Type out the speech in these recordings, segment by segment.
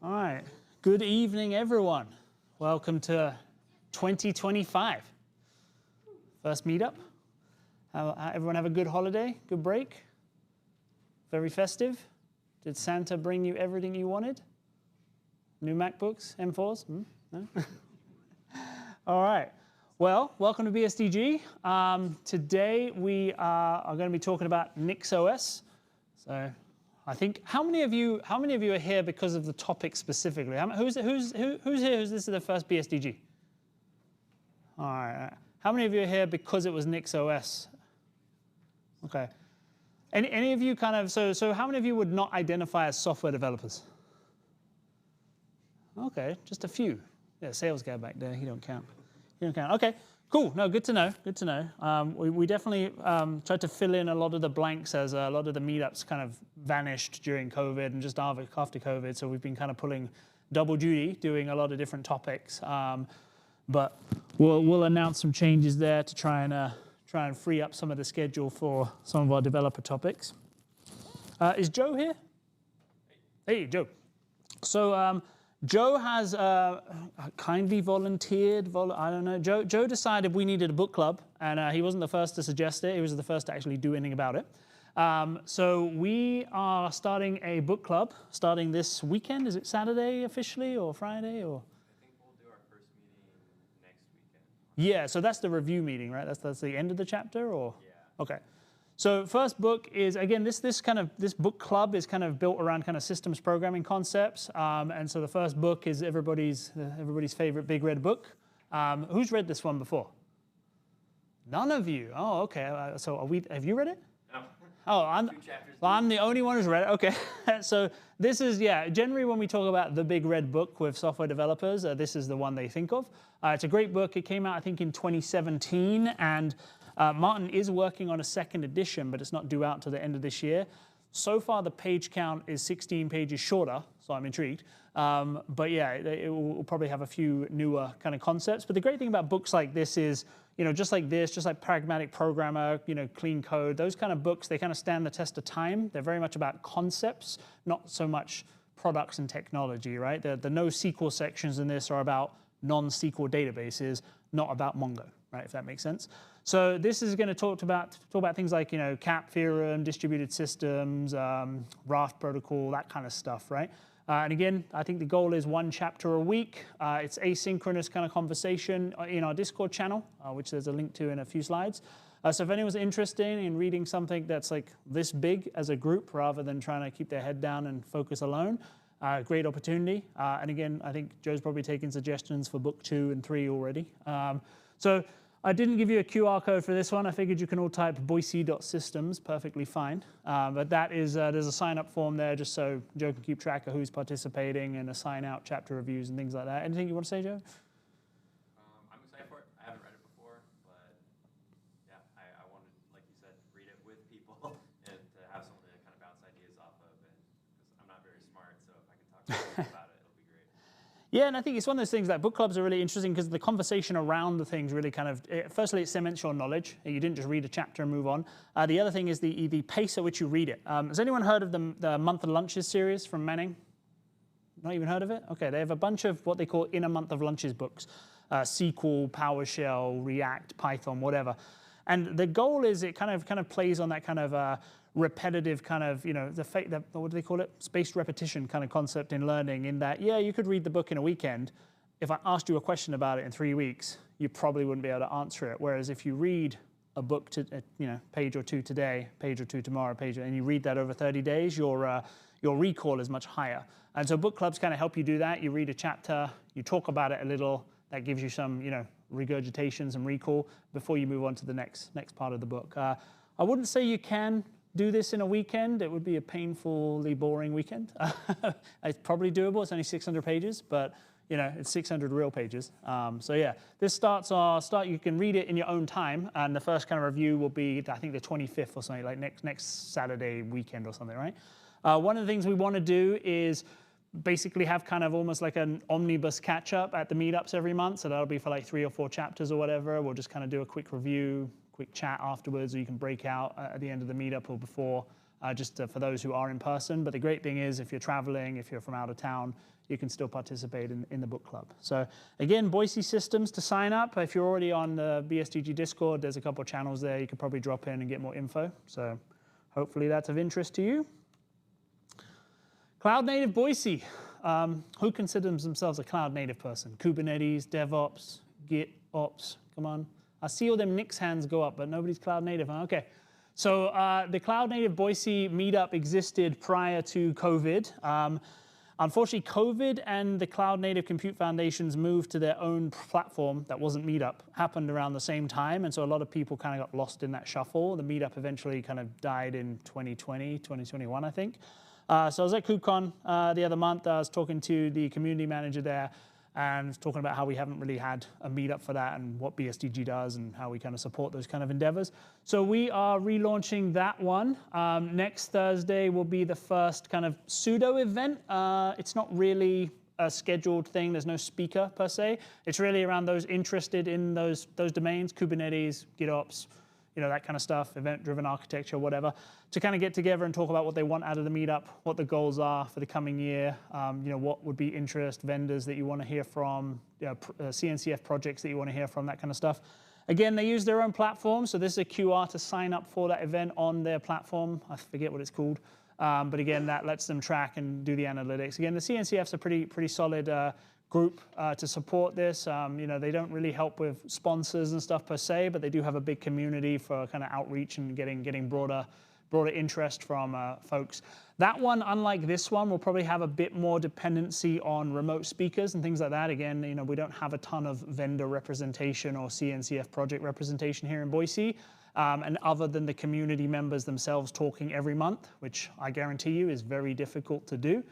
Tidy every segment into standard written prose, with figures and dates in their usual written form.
All right. Good evening, everyone. Welcome to 2025. First meetup. Everyone have a good holiday, good break? Very festive? Did Santa bring you everything you wanted? New MacBooks, M4s? No? All right. Well, welcome to BSDG. Today we are going to be talking about NixOS. So I think how many of you are here because of the topic specifically? Who's here? Who's this is the first BSDG? All right. How many of you are here because it was NixOS? Okay. Any of you kind of so how many of you would not identify as software developers? Okay, just a few. Yeah, sales guy back there. He don't count. Okay, cool. No, good to know. Good to know. We definitely tried to fill in a lot of the blanks as a lot of the meetups kind of vanished during COVID and just after COVID. So we've been kind of pulling double duty, doing a lot of different topics. But we'll announce some changes there to try and free up some of the schedule for some of our developer topics. Is Joe here? Hey, Joe. So Joe has kindly volunteered. I don't know. Joe decided we needed a book club, and he wasn't the first to suggest it. He was the first to actually do anything about it. So we are starting a book club starting this weekend. Is it Saturday officially or Friday or? I think we'll do our first meeting next weekend. Yeah. So that's the review meeting, right? That's the end of the chapter, or? Yeah. Okay. So first book is, again, this book club is kind of built around kind of systems programming concepts. And so the first book is everybody's favorite big red book. Who's read this one before? None of you. Oh, okay. So have you read it? No. Oh, I'm the only one who's read it. Okay. So this is, generally when we talk about the big red book with software developers, this is the one they think of. It's a great book. It came out, I think, in 2017. And Martin is working on a second edition, but it's not due out till the end of this year. So far, the page count is 16 pages shorter, so I'm intrigued. But yeah, it will probably have a few newer kind of concepts. But the great thing about books like this is, just like Pragmatic Programmer, Clean Code, those kind of books, they kind of stand the test of time. They're very much about concepts, not so much products and technology, right? The NoSQL sections in this are about non-SQL databases, not about Mongo, right? If that makes sense. So this is going to talk about things like CAP theorem, distributed systems, Raft protocol, that kind of stuff, right? And again, I think the goal is one chapter a week. It's asynchronous kind of conversation in our Discord channel, which there's a link to in a few slides. So if anyone's interested in reading something that's like this big as a group, rather than trying to keep their head down and focus alone, great opportunity. And again, I think Joe's probably taken suggestions for book 2 and 3 already. So I didn't give you a QR code for this one. I figured you can all type boise.systems, perfectly fine. But that is, there's a sign-up form there just so Joe can keep track of who's participating and assign out chapter reviews and things like that. Anything you want to say, Joe? I'm excited for it. I haven't read it before, but yeah, I wanted, like you said, read it with people and to have someone to kind of bounce ideas off of. And because I'm not very smart, so if I can talk to people about it, it'll be great. Yeah, and I think it's one of those things that book clubs are really interesting because the conversation around the things really kind of, firstly, it cements your knowledge. You didn't just read a chapter and move on. The other thing is the pace at which you read it. Has anyone heard of the Month of Lunches series from Manning? Not even heard of it? Okay, they have a bunch of what they call In a Month of Lunches books. SQL, PowerShell, React, Python, whatever. And the goal is it kind of plays on that kind of repetitive kind of, what do they call it? Spaced repetition kind of concept in learning, in that, yeah, you could read the book in a weekend. If I asked you a question about it in 3 weeks, you probably wouldn't be able to answer it. Whereas if you read a book to, page or two today, page or two tomorrow, and you read that over 30 days, your recall is much higher. And so book clubs kind of help you do that. You read a chapter, you talk about it a little, that gives you some, regurgitation, some recall before you move on to the next part of the book. I wouldn't say you can do this in a weekend. It would be a painfully boring weekend. It's probably doable. It's only 600 pages, but it's 600 real pages. So yeah, this you can read it in your own time, and the first kind of review will be, I think, the 25th or something, like next Saturday weekend or something, right? One of the things we want to do is basically have kind of almost like an omnibus catch-up at the meetups every month. So that'll be for like 3 or 4 chapters or whatever. We'll just kind of do a quick review, quick chat afterwards, or you can break out at the end of the meetup or before. just for those who are in person. But the great thing is, if you're traveling, if you're from out of town, you can still participate in the book club. So again, Boise Systems to sign up. If you're already on the BSDG Discord, there's a couple of channels there. You could probably drop in and get more info. So hopefully that's of interest to you. Cloud Native Boise. Who considers themselves a cloud native person? Kubernetes, DevOps, Git Ops. Come on. I see all them Nix hands go up, but nobody's cloud native. Huh? Okay. So the Cloud Native Boise meetup existed prior to COVID. Unfortunately, COVID and the Cloud Native Compute Foundation's move to their own platform that wasn't Meetup happened around the same time, and so a lot of people kind of got lost in that shuffle. The Meetup eventually kind of died in 2020, 2021, I think. So I was at KubeCon the other month. I was talking to the community manager there and talking about how we haven't really had a meetup for that and what BSDG does and how we kind of support those kind of endeavors. So we are relaunching that one. Next Thursday will be the first kind of pseudo event. It's not really a scheduled thing. There's no speaker per se. It's really around those interested in those domains, Kubernetes, GitOps, that kind of stuff, event-driven architecture, whatever, to kind of get together and talk about what they want out of the meetup, what the goals are for the coming year, what would be interest, vendors that you want to hear from, CNCF projects that you want to hear from, that kind of stuff. Again, they use their own platform, so this is a QR to sign up for that event on their platform. I forget what it's called, but again, that lets them track and do the analytics. Again, the CNCF's a pretty solid group to support this. They don't really help with sponsors and stuff per se, but they do have a big community for kind of outreach and getting broader interest from folks. That one, unlike this one, will probably have a bit more dependency on remote speakers and things like that. Again, we don't have a ton of vendor representation or CNCF project representation here in Boise. And other than the community members themselves talking every month, which I guarantee you is very difficult to do,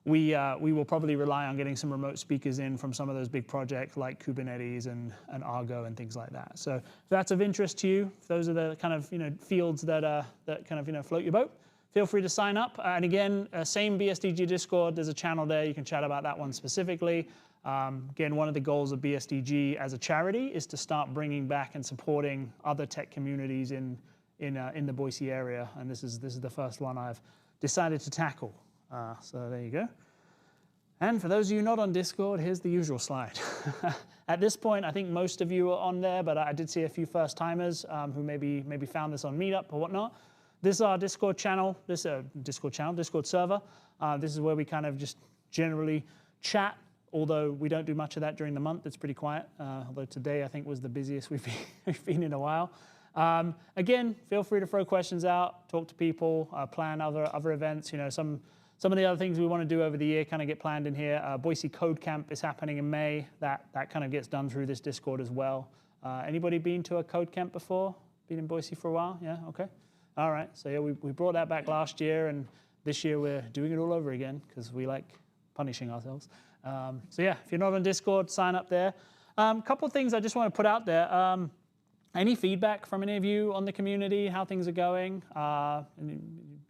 we will probably rely on getting some remote speakers in from some of those big projects like Kubernetes and Argo and things like that. So if that's of interest to you, if those are the kind of fields that kind of float your boat, feel free to sign up. And again, same BSDG Discord, there's a channel there. You can chat about that one specifically. Again, one of the goals of BSDG as a charity is to start bringing back and supporting other tech communities in the Boise area. And this is the first one I've decided to tackle. So there you go. And for those of you not on Discord, here's the usual slide. At this point, I think most of you are on there, but I did see a few first-timers who maybe found this on Meetup or whatnot. This is our Discord channel, Discord server. This is where we kind of just generally chat, although we don't do much of that during the month. It's pretty quiet, although today I think was the busiest we've been in a while. Again, feel free to throw questions out, talk to people, plan other events. Some of the other things we want to do over the year kind of get planned in here. Boise Code Camp is happening in May. That kind of gets done through this Discord as well. Anybody been to a Code Camp before? Been in Boise for a while? Yeah, okay. All right, so yeah, we brought that back last year, and this year we're doing it all over again because we like punishing ourselves. So yeah, if you're not on Discord, sign up there. Couple of things I just want to put out there. Any feedback from any of you on the community, how things are going?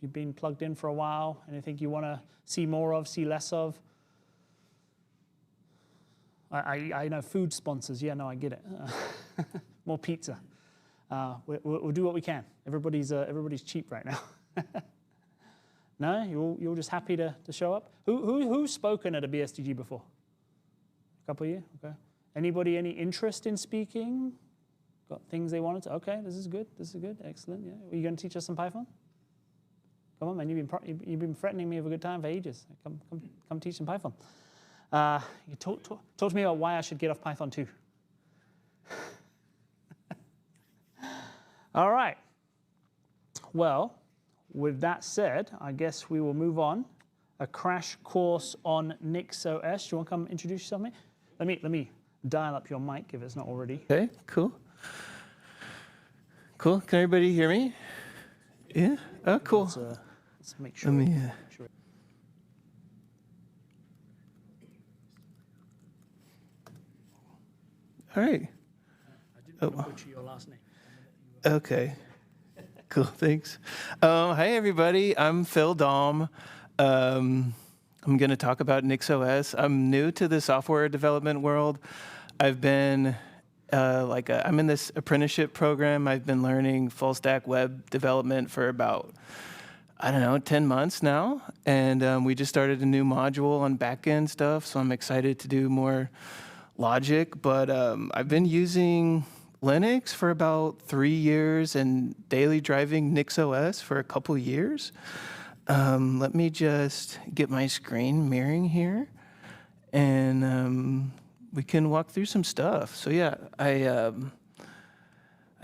You've been plugged in for a while. Anything you want to see more of, see less of? I know food sponsors. Yeah, no, I get it. More pizza. We'll do what we can. Everybody's cheap right now. No, you're just happy to show up. Who's spoken at a BSDG before? A couple of you. Okay. Anybody any interest in speaking? Got things they wanted to? Okay, this is good. Excellent. Yeah. Are you going to teach us some Python? Come on, man. You've been threatening me with a good time for ages. Come teach some Python. You talk to me about why I should get off Python too. All right. Well, with that said, I guess we will move on. A crash course on NixOS. Do you want to come introduce yourself, mate? Let me dial up your mic if it's not already. Okay, cool. Cool. Can everybody hear me? Yeah? Oh, cool. Let's make sure. Let me. All right. I didn't want to butcher your last name. Okay. Cool. Thanks. Hi, everybody. I'm Phil Daum. I'm going to talk about NixOS. I'm new to the software development world. I've been I'm in this apprenticeship program. I've been learning full stack web development for about, 10 months now. And we just started a new module on backend stuff, so I'm excited to do more logic. But I've been using Linux for about 3 years and daily driving NixOS for a couple years. Let me just get my screen mirroring here, and we can walk through some stuff. So yeah, I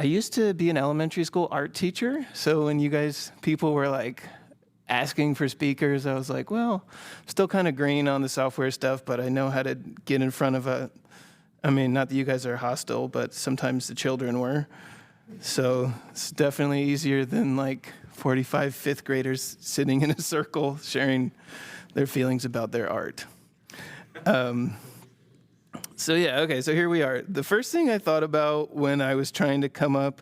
used to be an elementary school art teacher. So when people were like asking for speakers, I was like, well, still kind of green on the software stuff, but I know how to get in front of not that you guys are hostile, but sometimes the children were. So it's definitely easier than like 45 fifth graders sitting in a circle sharing their feelings about their art. So here we are. The first thing I thought about when I was trying to come up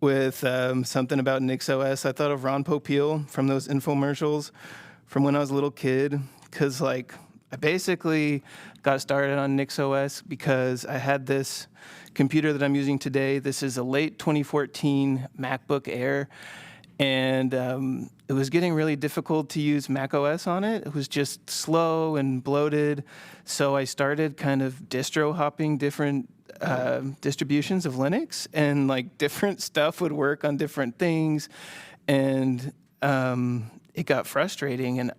with something about NixOS, I thought of Ron Popeil from those infomercials from when I was a little kid, because I basically got started on NixOS because I had this computer that I'm using today. This is a late 2014 MacBook Air, and it was getting really difficult to use macOS on it. It was just slow and bloated, so I started kind of distro hopping different distributions of Linux, and different stuff would work on different things, and it got frustrating. And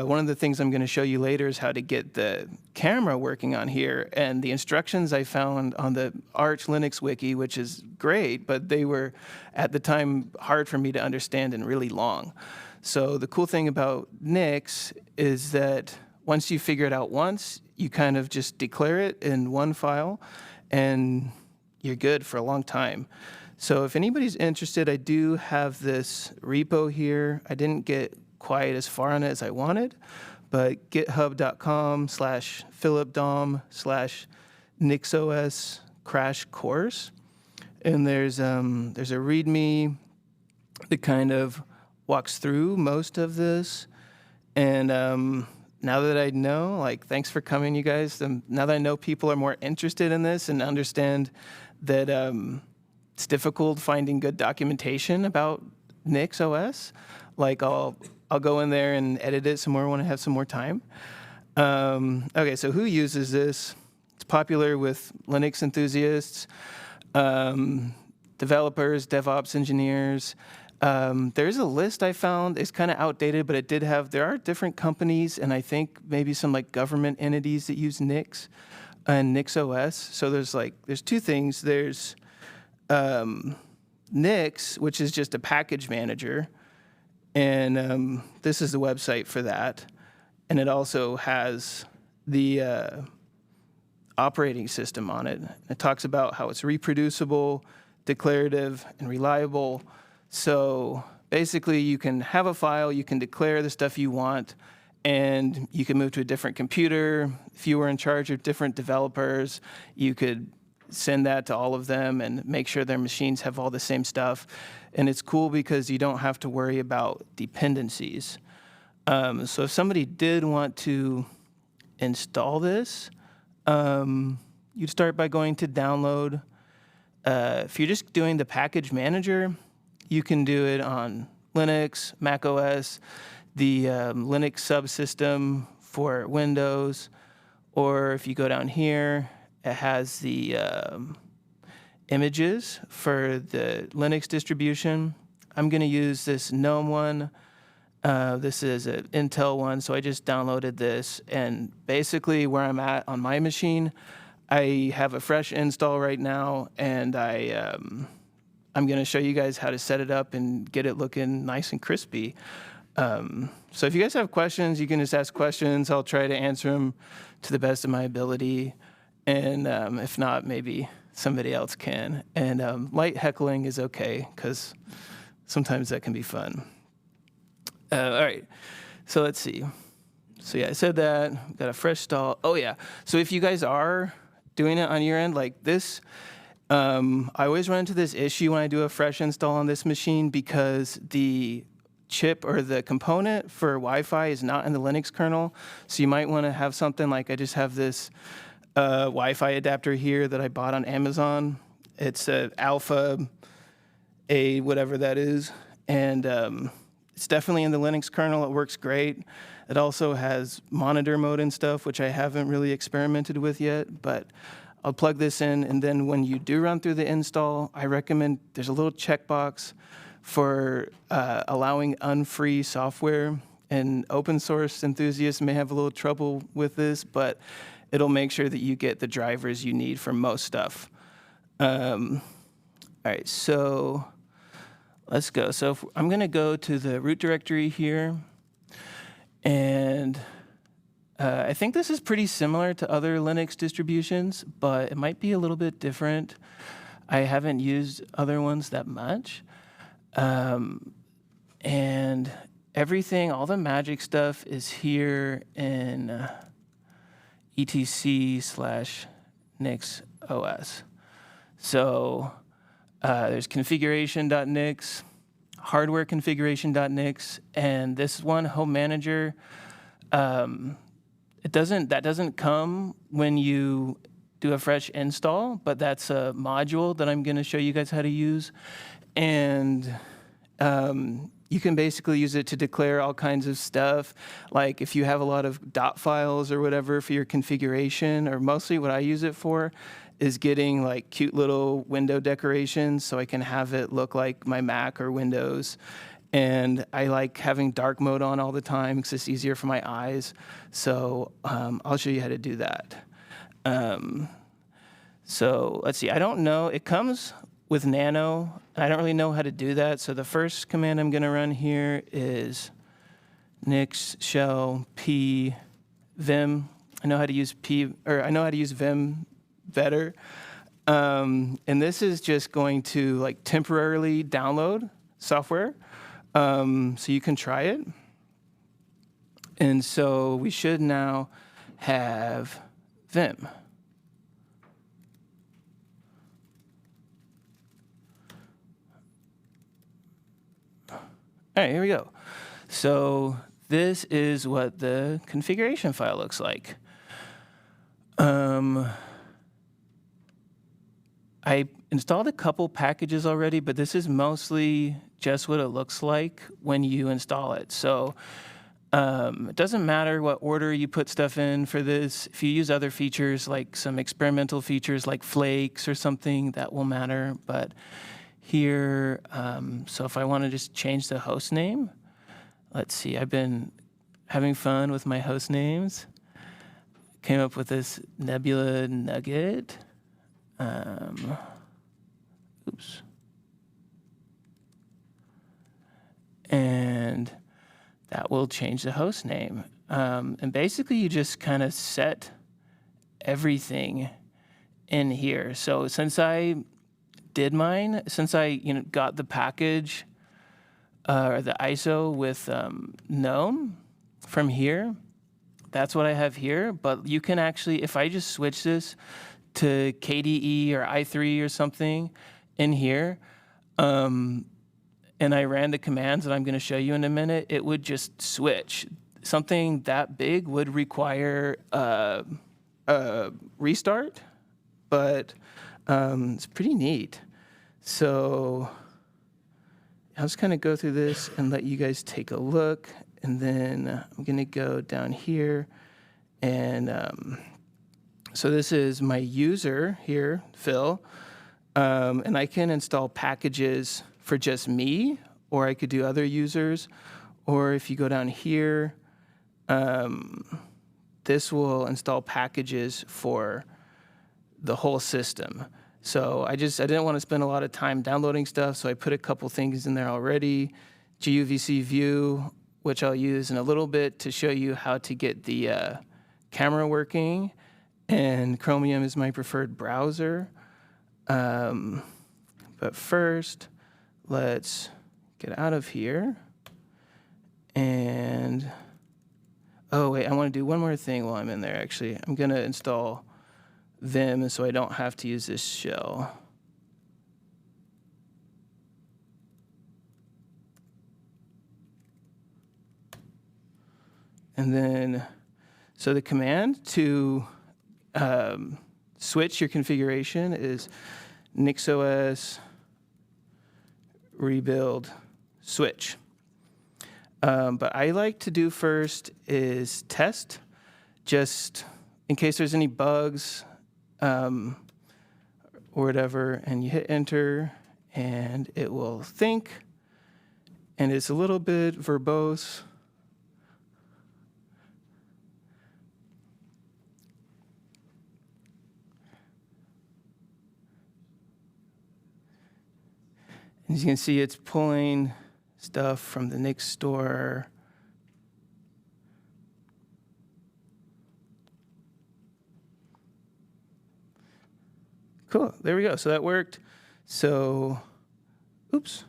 one of the things I'm going to show you later is how to get the camera working on here. And the instructions I found on the Arch Linux wiki, which is great, but they were, at the time, hard for me to understand and really long. So the cool thing about Nix is that once you figure it out once, you kind of just declare it in one file, and you're good for a long time. So if anybody's interested, I do have this repo here. I didn't get quite as far on it as I wanted, but github.com/philipdaum/NixOS crash course. And there's a README that kind of walks through most of this. And now that I know, thanks for coming, you guys. Now that I know people are more interested in this and understand that it's difficult finding good documentation about NixOS, I'll go in there and edit it some more when I have some more time. Okay, so who uses this? It's popular with Linux enthusiasts, developers, DevOps engineers. There's a list I found. It's kind of outdated, but there are different companies, and I think maybe some government entities that use Nix and NixOS. So there's two things. There's Nix, which is just a package manager. And this is the website for that. And it also has the operating system on it. It talks about how it's reproducible, declarative, and reliable. So basically, you can have a file, you can declare the stuff you want, and you can move to a different computer. If you were in charge of different developers, you could send that to all of them and make sure their machines have all the same stuff. And it's cool because you don't have to worry about dependencies. So if somebody did want to install this, you'd start by going to download. If you're just doing the package manager, you can do it on Linux, macOS, the Linux subsystem for Windows, or if you go down here, it has the images for the Linux distribution. I'm going to use this GNOME one. This is an Intel one, so I just downloaded this. And basically where I'm at on my machine, I have a fresh install right now, and I'm going to show you guys how to set it up and get it looking nice and crispy. So if you guys have questions, you can just ask questions. I'll try to answer them to the best of my ability. And if not, maybe somebody else can. And light heckling is okay, because sometimes that can be fun. All right, so let's see. So yeah, I said that. Got a fresh install. Oh yeah, so if you guys are doing it on your end like this, I always run into this issue when I do a fresh install on this machine, because the chip or the component for Wi-Fi is not in the Linux kernel. So you might want to have something like, I just have this Wi-Fi adapter here that I bought on Amazon. It's a Alpha A, whatever that is. And it's definitely in the Linux kernel. It works great. It also has monitor mode and stuff, which I haven't really experimented with yet. But I'll plug this in. And then when you do run through the install, I recommend there's a little checkbox for allowing unfree software. And open source enthusiasts may have a little trouble with this, but it'll make sure that you get the drivers you need for most stuff. All right, so let's go. So I'm going to go to the root directory here. And I think this is pretty similar to other Linux distributions, but it might be a little bit different. I haven't used other ones that much. And everything, all the magic stuff is here in etc/NixOS. So there's configuration.nix, hardware configuration.nix, and this one, home manager, that doesn't come when you do a fresh install, but that's a module that I'm going to show you guys how to use. And you can basically use it to declare all kinds of stuff. Like if you have a lot of dot files or whatever for your configuration, or mostly what I use it for is getting like cute little window decorations so I can have it look like my Mac or Windows. And I like having dark mode on all the time because it's easier for my eyes. So I'll show you how to do that. So let's see, I don't know, it comes with nano, and I don't really know how to do that. So the first command I'm gonna run here is nix shell p vim. I know how to use vim better. And this is just going to like temporarily download software. So you can try it. And so we should now have vim. All right, here we go. So this is what the configuration file looks like. I installed a couple packages already, but this is mostly just what it looks like when you install it. So it doesn't matter what order you put stuff in for this. If you use other features, like some experimental features like flakes or something, that will matter. But here, so if I want to just change the host name, let's see, I've been having fun with my host names. Came up with this Nebula Nugget. Oops. And that will change the host name. And basically you just kind of set everything in here. So since I did mine, since I got the package or the ISO with GNOME from here, that's what I have here. But you can actually, if I just switch this to KDE or i3 or something in here, and I ran the commands that I'm going to show you in a minute, it would just switch. Something that big would require a restart, but it's pretty neat. So I'll just kind of go through this and let you guys take a look. And then I'm going to go down here. And so this is my user here, Phil. And I can install packages for just me, or I could do other users. Or if you go down here, this will install packages for the whole system. So I didn't want to spend a lot of time downloading stuff, so I put a couple things in there already. GUVC View, which I'll use in a little bit to show you how to get the camera working. And Chromium is my preferred browser. But first, let's get out of here. And, oh wait, I want to do one more thing while I'm in there, actually. I'm going to install Vim so I don't have to use this shell. And then, so the command to switch your configuration is NixOS rebuild switch. But I like to do first is test, just in case there's any bugs or whatever, and you hit enter and it will think, and it's a little bit verbose. As you can see, it's pulling stuff from the Nix store. Cool, there we go. So that worked. So, oops.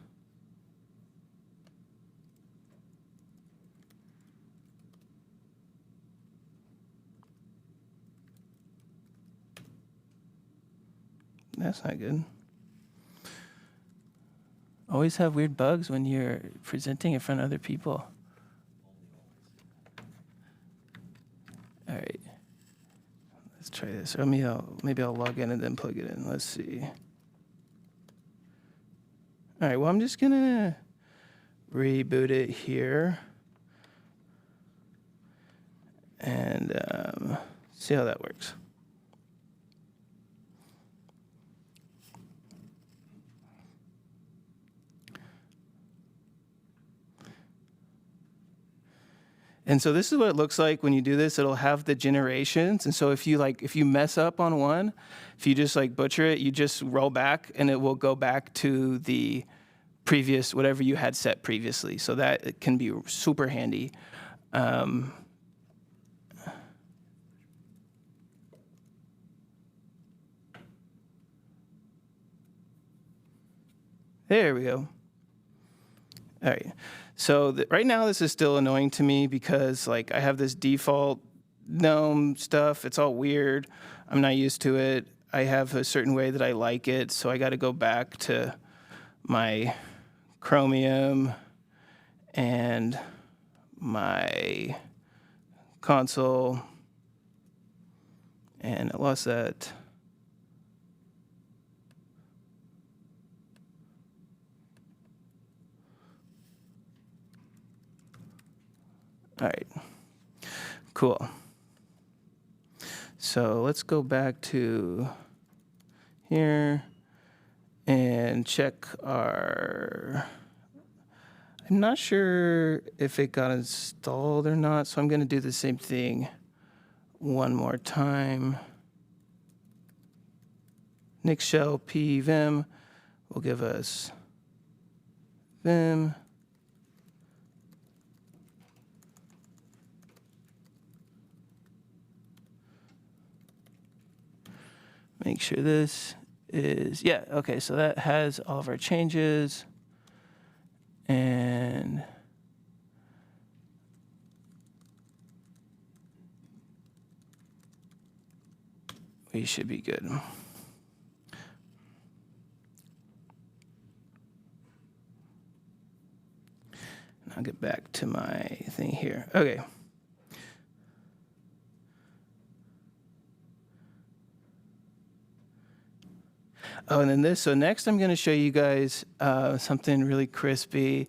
That's not good. Always have weird bugs when you're presenting in front of other people. All right. Let's try this. Or maybe I'll log in and then plug it in. Let's see. All right, well, I'm just gonna reboot it here and see how that works. And so this is what it looks like when you do this. It'll have the generations. And so if you mess up on one, if you just butcher it, you just roll back and it will go back to the previous, whatever you had set previously. So that it can be super handy. There we go. All right. So right now this is still annoying to me because I have this default Daum stuff. It's all weird. I'm not used to it. I have a certain way that I like it, so I got to go back to my Chromium and my console, and I lost that. All right, cool. So let's go back to here and check our, I'm not sure if it got installed or not, so I'm gonna do the same thing one more time. Nix shell p vim will give us vim. Make sure this is, yeah, okay, so that has all of our changes. And we should be good. And I'll get back to my thing here. Okay. Oh, and then this. So next I'm going to show you guys something really crispy.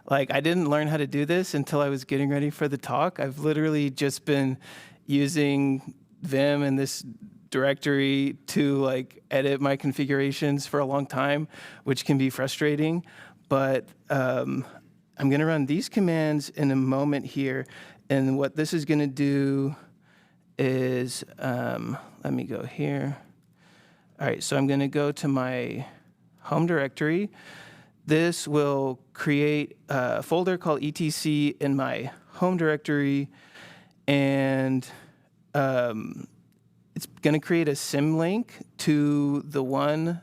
I didn't learn how to do this until I was getting ready for the talk. I've literally just been using Vim and this directory to edit my configurations for a long time, which can be frustrating. But I'm going to run these commands in a moment here. And what this is going to do is, let me go here. All right, so I'm going to go to my home directory. This will create a folder called etc in my home directory, and it's going to create a symlink to the one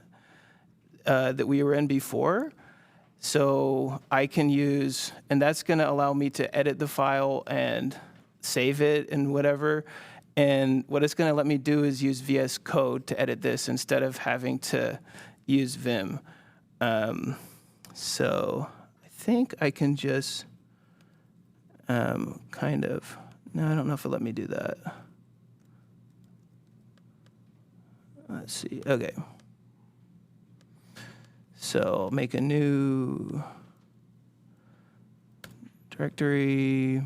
that we were in before. So I can use, and that's going to allow me to edit the file and save it and whatever. And what it's going to let me do is use VS Code to edit this instead of having to use Vim. So I think I can just no, I don't know if it'll let me do that. Let's see. Okay. So make a new directory.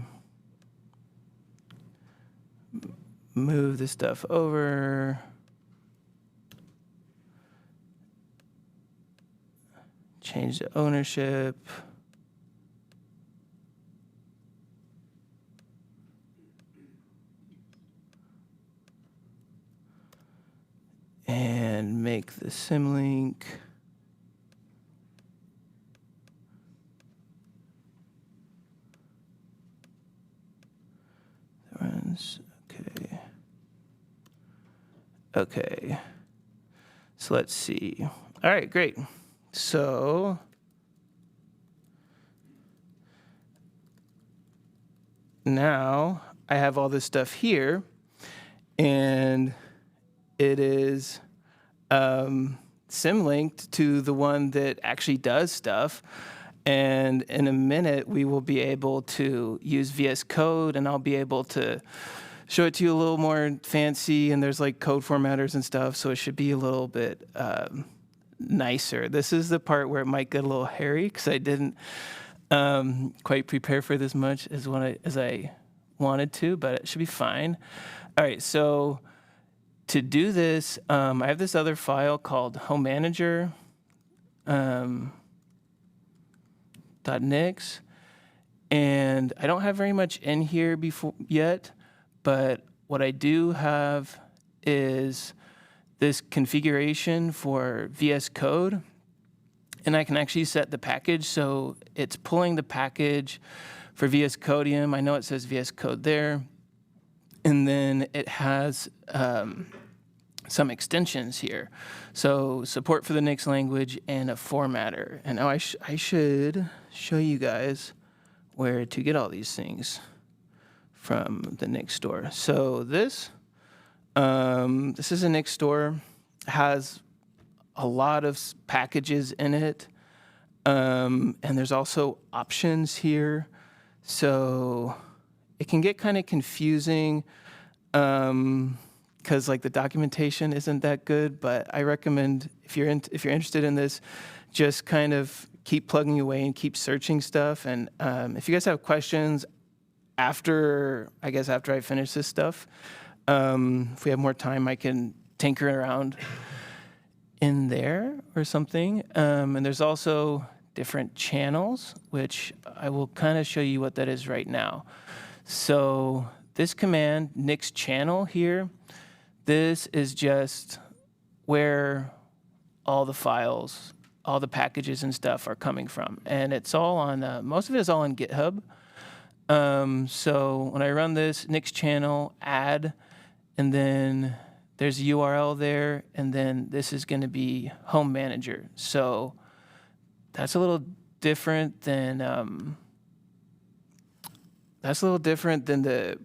Move this stuff over. Change the ownership. And make the symlink. Okay. Okay. So let's see. All right, great. So now I have all this stuff here, and it is symlinked to the one that actually does stuff. And in a minute, we will be able to use VS Code, and I'll be able to show it to you a little more fancy. And there's like code formatters and stuff, so it should be a little bit nicer. This is the part where it might get a little hairy because I didn't quite prepare for this much as I wanted to, but it should be fine. All right, so to do this, I have this other file called home manager. .nix, and I don't have very much in here yet, but what I do have is this configuration for VS Code, and I can actually set the package, so it's pulling the package for VS Codium. I know it says VS Code there, and then it has some extensions here. So support for the Nix language and a formatter. And now I should show you guys where to get all these things from the Nix store. So this is a Nix store, has a lot of packages in it. And there's also options here. So it can get kind of confusing. Because like the documentation isn't that good, but I recommend if you're interested in this, just kind of keep plugging away and keep searching stuff. And if you guys have questions after I finish this stuff, if we have more time, I can tinker around in there or something. And there's also different channels, which I will kind of show you what that is right now. So this command, nix channel here, this is just where all the files, all the packages and stuff are coming from. And it's all on, most of it is all on GitHub. So when I run this nix channel add, and then there's a URL there, and then this is going to be home manager. So that's a little different than the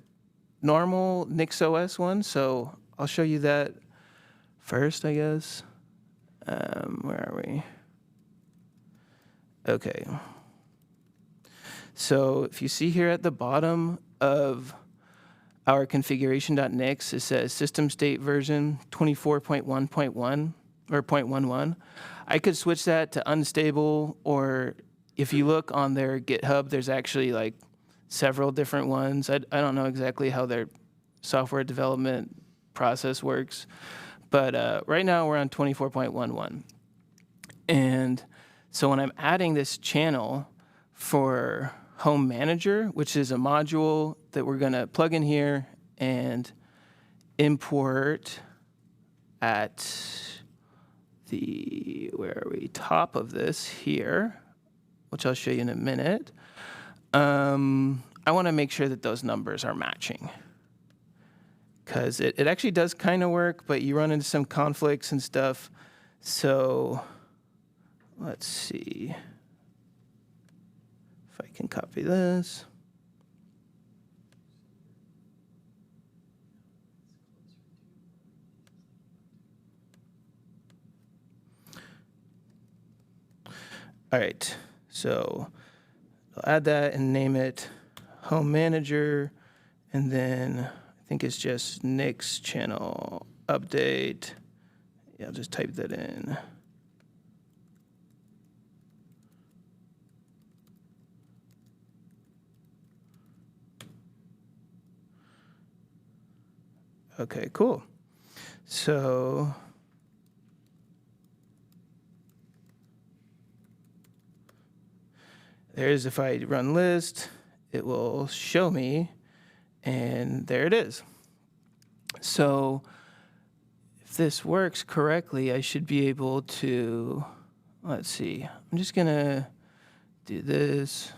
normal NixOS one. So I'll show you that first, I guess. Where are we? Okay. So if you see here at the bottom of our configuration.nix, it says system state version 24.1.1 or 0.11. I could switch that to unstable, or if you look on their GitHub, there's actually like several different ones. I don't know exactly how their software development process works, but right now we're on 24.11. And so when I'm adding this channel for Home Manager, which is a module that we're going to plug in here and import at the, where are we, top of this here, which I'll show you in a minute. I want to make sure that those numbers are matching, because it actually does kind of work, but you run into some conflicts and stuff. So let's see if I can copy this. All right, so I'll add that and name it Home Manager, and then I think it's just Nix channel update Yeah, I'll just type that in. Okay, cool. So there's, if I run list, it will show me, and there it is. So if this works correctly, I should be able to, let's see, I'm just gonna do this.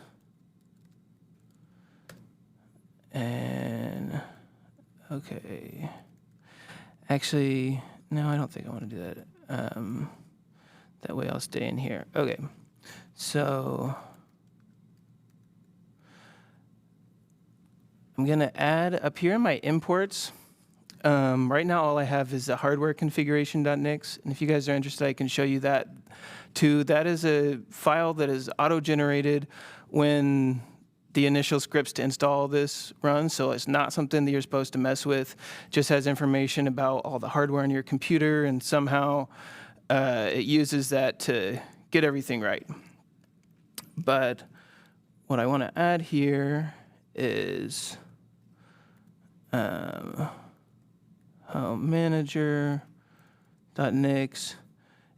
And, okay. Actually, no, I don't think I want to do that. That way I'll stay in here. Okay, so I'm gonna add up here in my imports. Right now, all I have is the hardware configuration.nix. And if you guys are interested, I can show you that too. That is a file that is auto-generated when the initial scripts to install this run. So it's not something that you're supposed to mess with. Just has information about all the hardware on your computer, and somehow it uses that to get everything right. But what I want to add here is home manager.nix,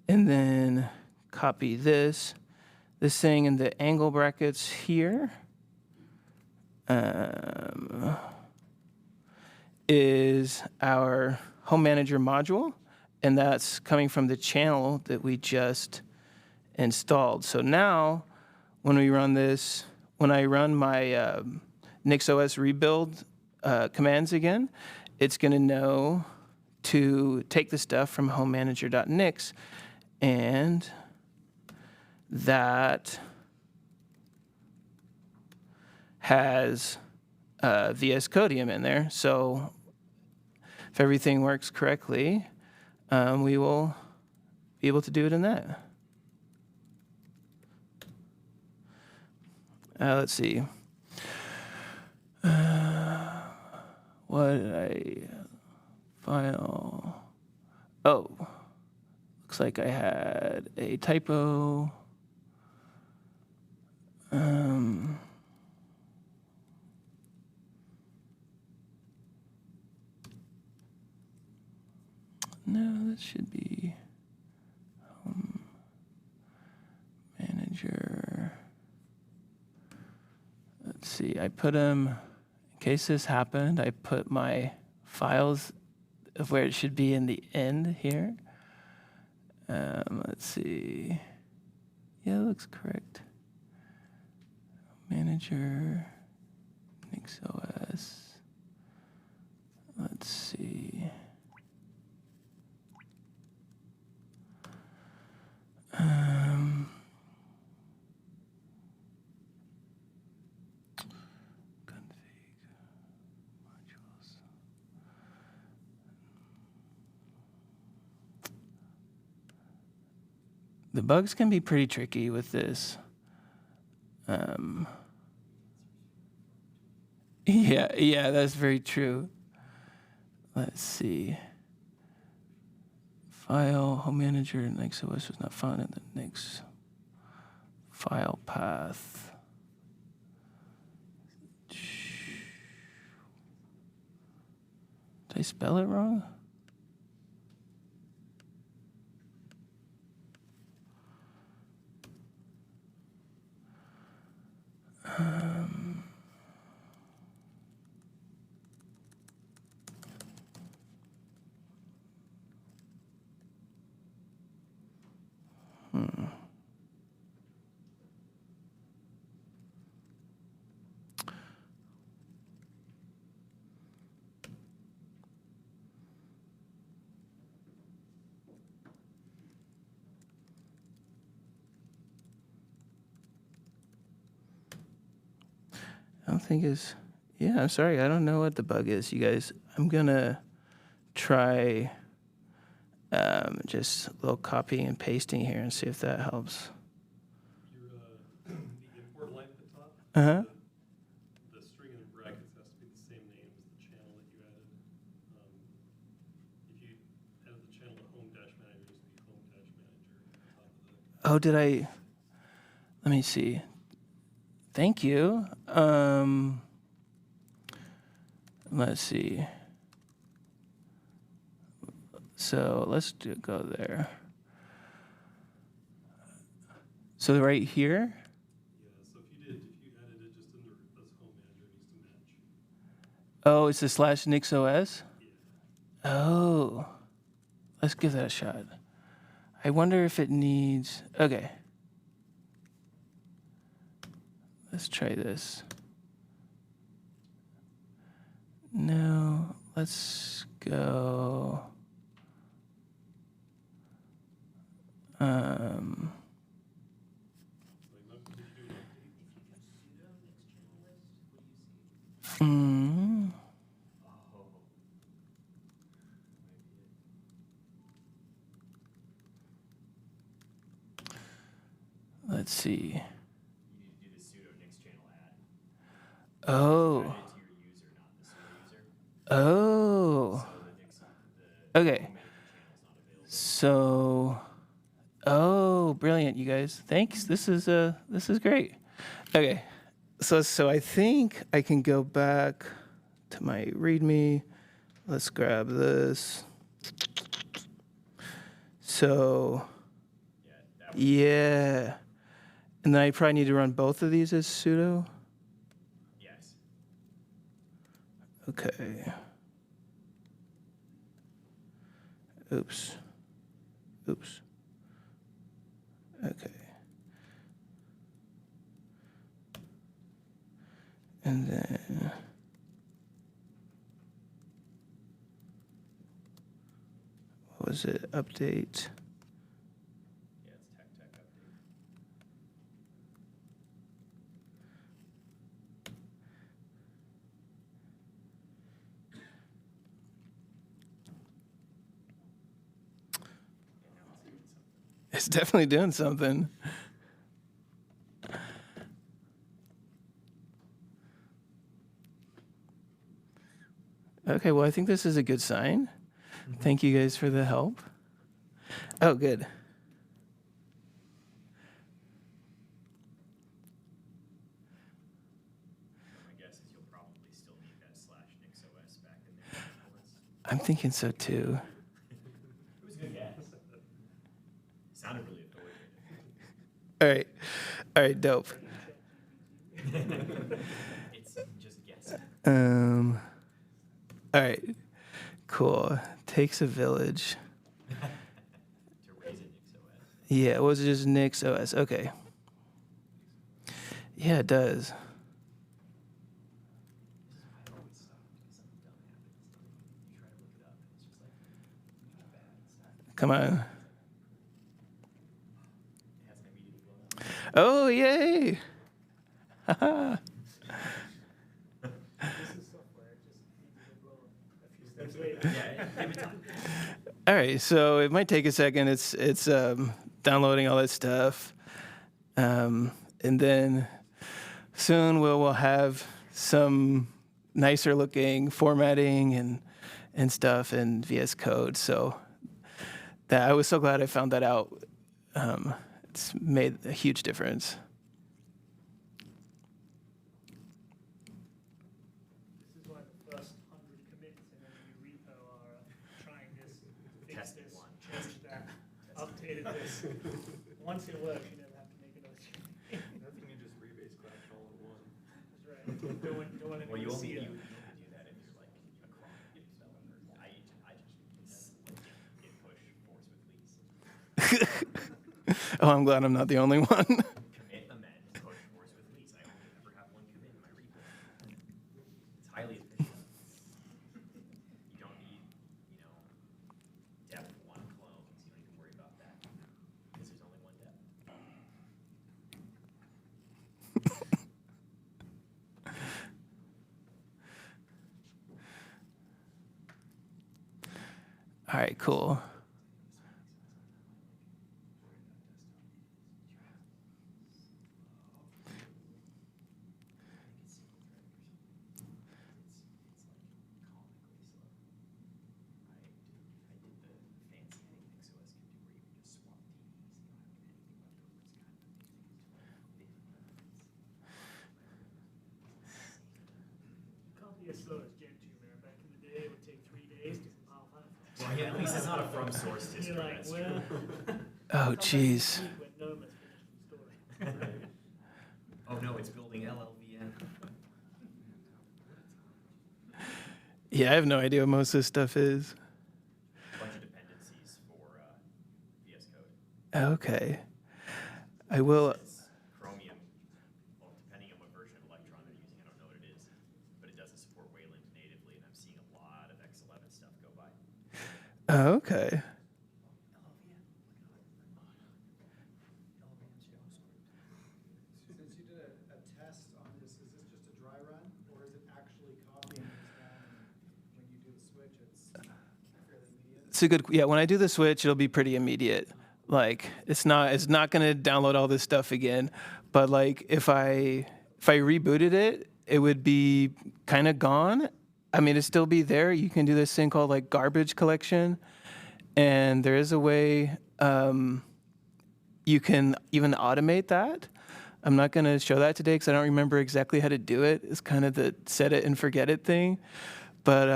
and then copy this thing in the angle brackets here. Is our home manager module, and that's coming from the channel that we just installed. So now when we run this, when I run my NixOS rebuild commands again, it's going to know to take the stuff from homemanager.nix, and that has VS Codium in there. So if everything works correctly, we will be able to do it in that. Let's see. What did I file? Oh, looks like I had a typo. No, that should be home manager. Let's see, I put them, in case this happened, I put my files of where it should be in the end here. Let's see. Yeah, it looks correct. Manager, NixOS. Let's see. Config modules. The bugs can be pretty tricky with this. Yeah, that's very true. Let's see. File, home manager, NixOS was not found in the Nix file path. Did I spell it wrong? I don't think it's, yeah, I'm sorry. I don't know what the bug is, you guys. I'm going to try just a little copying and pasting here and see if that helps. Your, the import line at the top, Uh-huh. the string in the brackets has to be the same name as the channel that you added. If you added the channel to home-manager.nix, Oh, did I? Let me see. Thank you. Let's see. So let's go there. So right here. Yeah, so if you added it just under as home manager, it needs to match. Oh, it's a slash NixOS? Yeah. Oh, let's give that a shot. I wonder if it needs, okay. Let's try this. No, let's go. Mm, let's see. You need to do the sudo Nix channel add. Oh. Add it to your user, not the sudo user. Oh. So the Nix, the Okay. home manager channel is not available. So, oh, brilliant, you guys. Thanks. This is great. Okay. So I think I can go back to my README. Let's grab this. So, yeah. And then I probably need to run both of these as sudo. Yes. Okay. Oops. Oops. Okay. And then what was it? Update. Yeah, it's tech update. It's definitely doing something. Okay, well, I think this is a good sign. Thank you guys for the help. Oh, good. My guess is you'll probably still need that slash NixOS back in there afterwards. I'm thinking so too. It was a good guess. It sounded really authoritative. All right, dope. It's just guessing. All right, cool. Takes a village. To raise a NixOS. Yeah, it was just NixOS. Okay. Yeah, it does. I always stop because something dumb happens. You try to look it up, and it's just like bad stuff. Come on. It hasn't immediately blown up. Oh, yay! Haha. This is software. It just needs to blow a few steps later. Yeah, give it time. All right, so it might take a second. It's downloading all that stuff, and then soon we'll have some nicer looking formatting and stuff in VS Code. So that I was so glad I found that out. It's made a huge difference. This is why the first 100 commits in a new repo are trying this, fix Test this, one. change that, updated this. Once it works, you never have to make another change. Nothing you just rebase crash all at once. That's right. Don't want Well, anyone you to only see do it. that if you're like a cron developer. I just git push force with lease. Oh, I'm glad I'm not the only one. Commit, amend, push force with lease. I only ever have one commit in my repo. It's highly efficient. You don't need, depth one clones. You don't need to worry about that because there's only one depth. All right, cool. from source history. You're like, That's well, true. Oh, jeez. when Daum has finished the story. Oh no, it's building LLVM. Yeah, I have no idea what most of this stuff is. A bunch of dependencies for VS Code. Okay. I will. It's Chromium. Well, depending on what version of Electron they're using, I don't know what it is, but it doesn't support Wayland natively, and I'm seeing a lot of X11 stuff go by. Oh, okay. Since you did a test on this, is this just a dry run, or is it actually copying this down? And when you do the switch, it's fairly immediate? It's a good. Yeah, when I do the switch, it'll be pretty immediate. Like it's not gonna download all this stuff again. But like if I rebooted it, it would be kind of gone. I mean, it'd still be there. You can do this thing called like garbage collection, and there is a way you can even automate that. I'm not going to show that today because I don't remember exactly how to do it. It's kind of the set it and forget it thing. But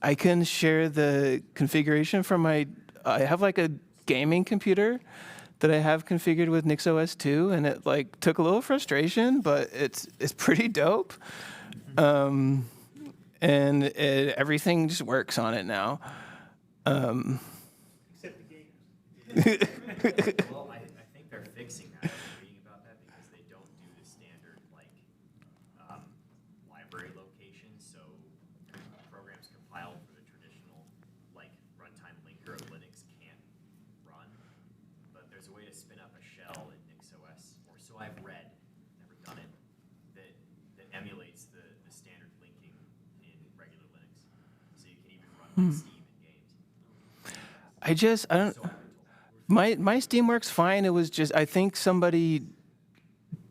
I can share the configuration from I have like a gaming computer that I have configured with NixOS 2, and it like took a little frustration, but it's pretty dope. And everything just works on it now. Except the games. Well, I think they're fixing that. I was reading about that because they don't do the standard like library location, so programs compiled for the traditional like runtime linker of Linux can't run. But there's a way to spin up a shell in NixOS, or so I've read, never done it, that emulates the standard linking in regular Linux, so you can even run like Steam and games. I don't. So I've been told. My Steam works fine. It was just I think somebody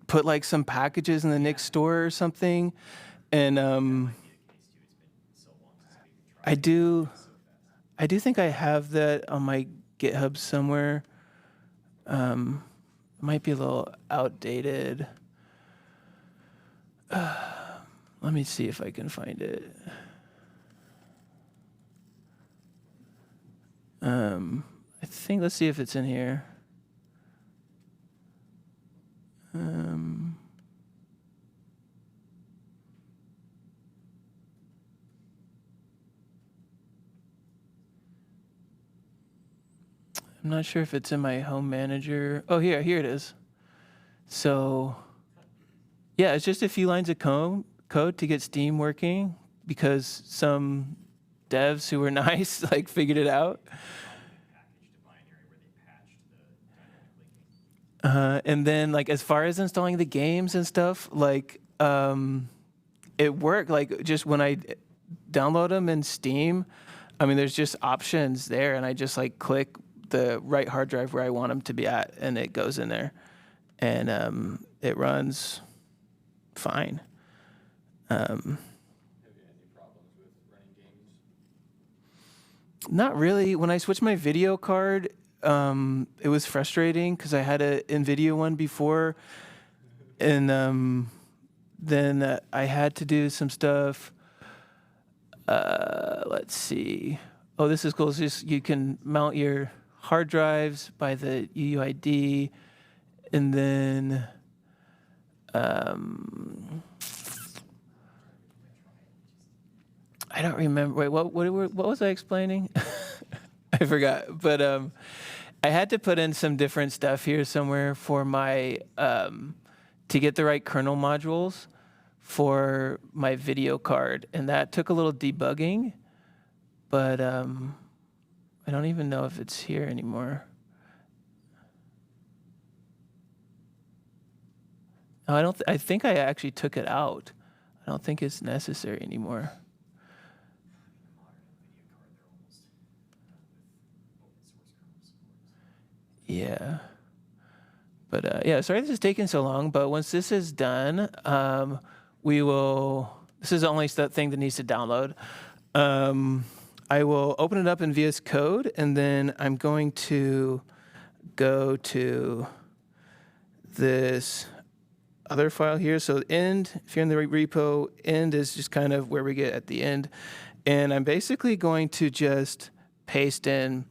put like some packages in the Nix store or something, and Might be the case too. It's been so long since we've tried. I do think I have that on my GitHub somewhere. It might be a little outdated. Let me see if I can find it. I think let's see if it's in here. I'm not sure if it's in my home manager. Oh, here it is. So, yeah, it's just a few lines of code to get Steam working because some devs who were nice like figured it out. Packaged a binary where they patched the dynamic linking. And then like as far as installing the games and stuff, like it worked. Like just when I download them in Steam, I mean, there's just options there, and I just like click the right hard drive where I want them to be at, and it goes in there, and it runs fine. Have you had any problems with running games? Not really. When I switched my video card, it was frustrating because I had a NVIDIA one before, and then I had to do some stuff. Let's see. Oh, this is cool. It's just you can mount your hard drives by the UUID, and then I don't remember. Wait, what was I explaining? I forgot. But I had to put in some different stuff here somewhere for my to get the right kernel modules for my video card, and that took a little debugging. But I don't even know if it's here anymore. No, I think I actually took it out. I don't think it's necessary anymore. Yeah. But yeah, sorry this is taking so long, but once this is done, this is the only thing that needs to download. I will open it up in VS Code, and then I'm going to go to this other file here. So end, if you're in the repo, end is just kind of where we get at the end. And I'm basically going to just paste in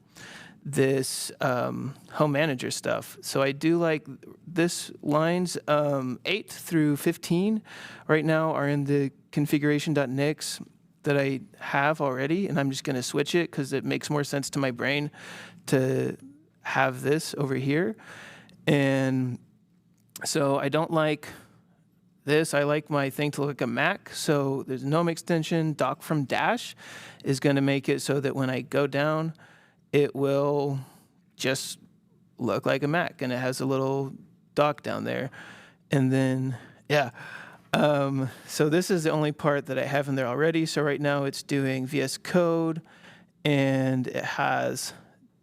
this home manager stuff. So I do like this lines 8 through 15 right now are in the configuration.nix that I have already, and I'm just going to switch it because it makes more sense to my brain to have this over here. And so I don't like this. I like my thing to look like a Mac. So there's a GNOME extension. Dock from Dash is going to make it so that when I go down, it will just look like a Mac, and it has a little dock down there. And then, yeah. So this is the only part that I have in there already. So right now it's doing VS Code, and it has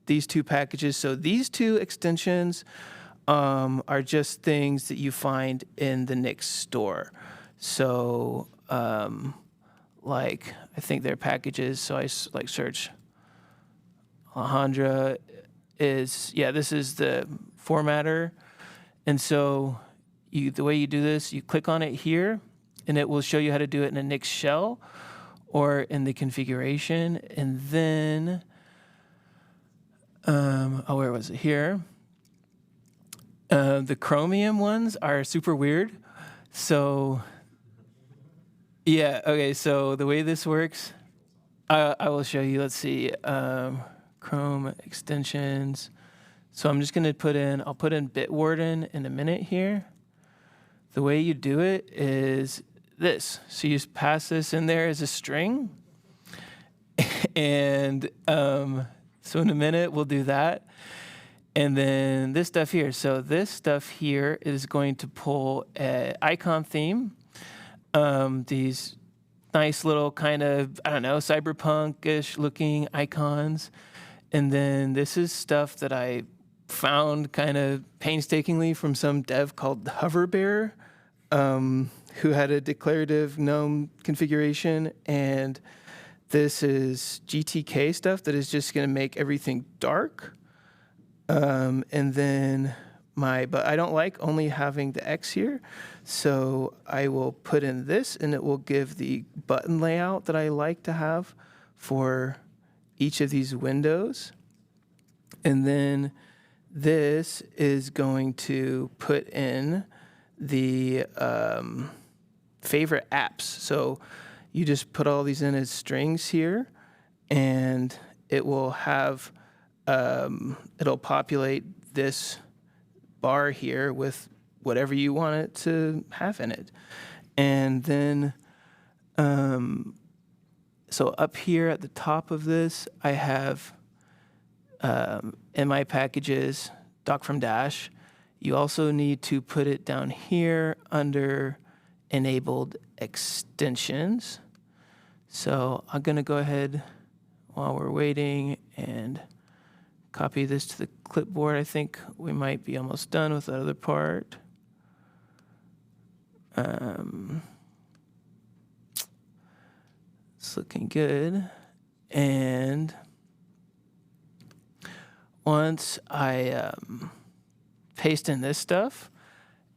these two packages. So these two extensions are just things that you find in the Nix store. So like I think they're packages. So I like search Alejandra is, yeah, this is the formatter. And so the way you do this, you click on it here, and it will show you how to do it in a Nix shell or in the configuration. And then, where was it? Here. The Chromium ones are super weird. So, yeah, okay, so the way this works, I will show you. Let's see. Chrome extensions. So I'm just going to I'll put in Bitwarden in a minute here. The way you do it is this. So you just pass this in there as a string. And so in a minute, we'll do that. And then this stuff here. So this stuff here is going to pull an icon theme. These nice little kind of, I don't know, cyberpunk-ish looking icons. And then this is stuff that I found kind of painstakingly from some dev called Hoverbear, who had a declarative GNOME configuration. And this is GTK stuff that is just going to make everything dark. And then but I don't like only having the X here. So I will put in this, and it will give the button layout that I like to have for each of these windows. And then this is going to put in the favorite apps. So you just put all these in as strings here, and it will have, it'll populate this bar here with whatever you want it to have in it. And then, so up here at the top of this, I have in my packages, dock from Dash. You also need to put it down here under enabled extensions. So I'm going to go ahead while we're waiting and copy this to the clipboard. I think we might be almost done with the other part. It's looking good. And once I paste in this stuff,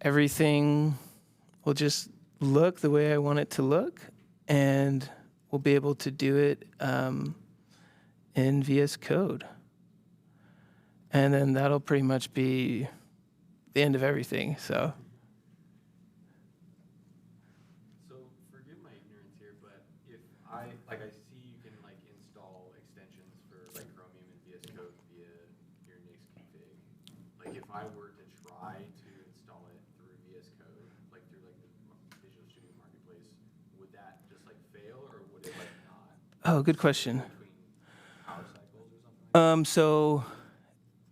everything will just look the way I want it to look, and we'll be able to do it in VS Code. And then that'll pretty much be the end of everything. So forgive my ignorance here, but if I see you can install extensions for Chromium and VS Code via your Nix config. Like if I were to try to install it through VS Code, through the Visual Studio Marketplace, would that just fail, or would it not? Oh, good question. Between power cycles or something? So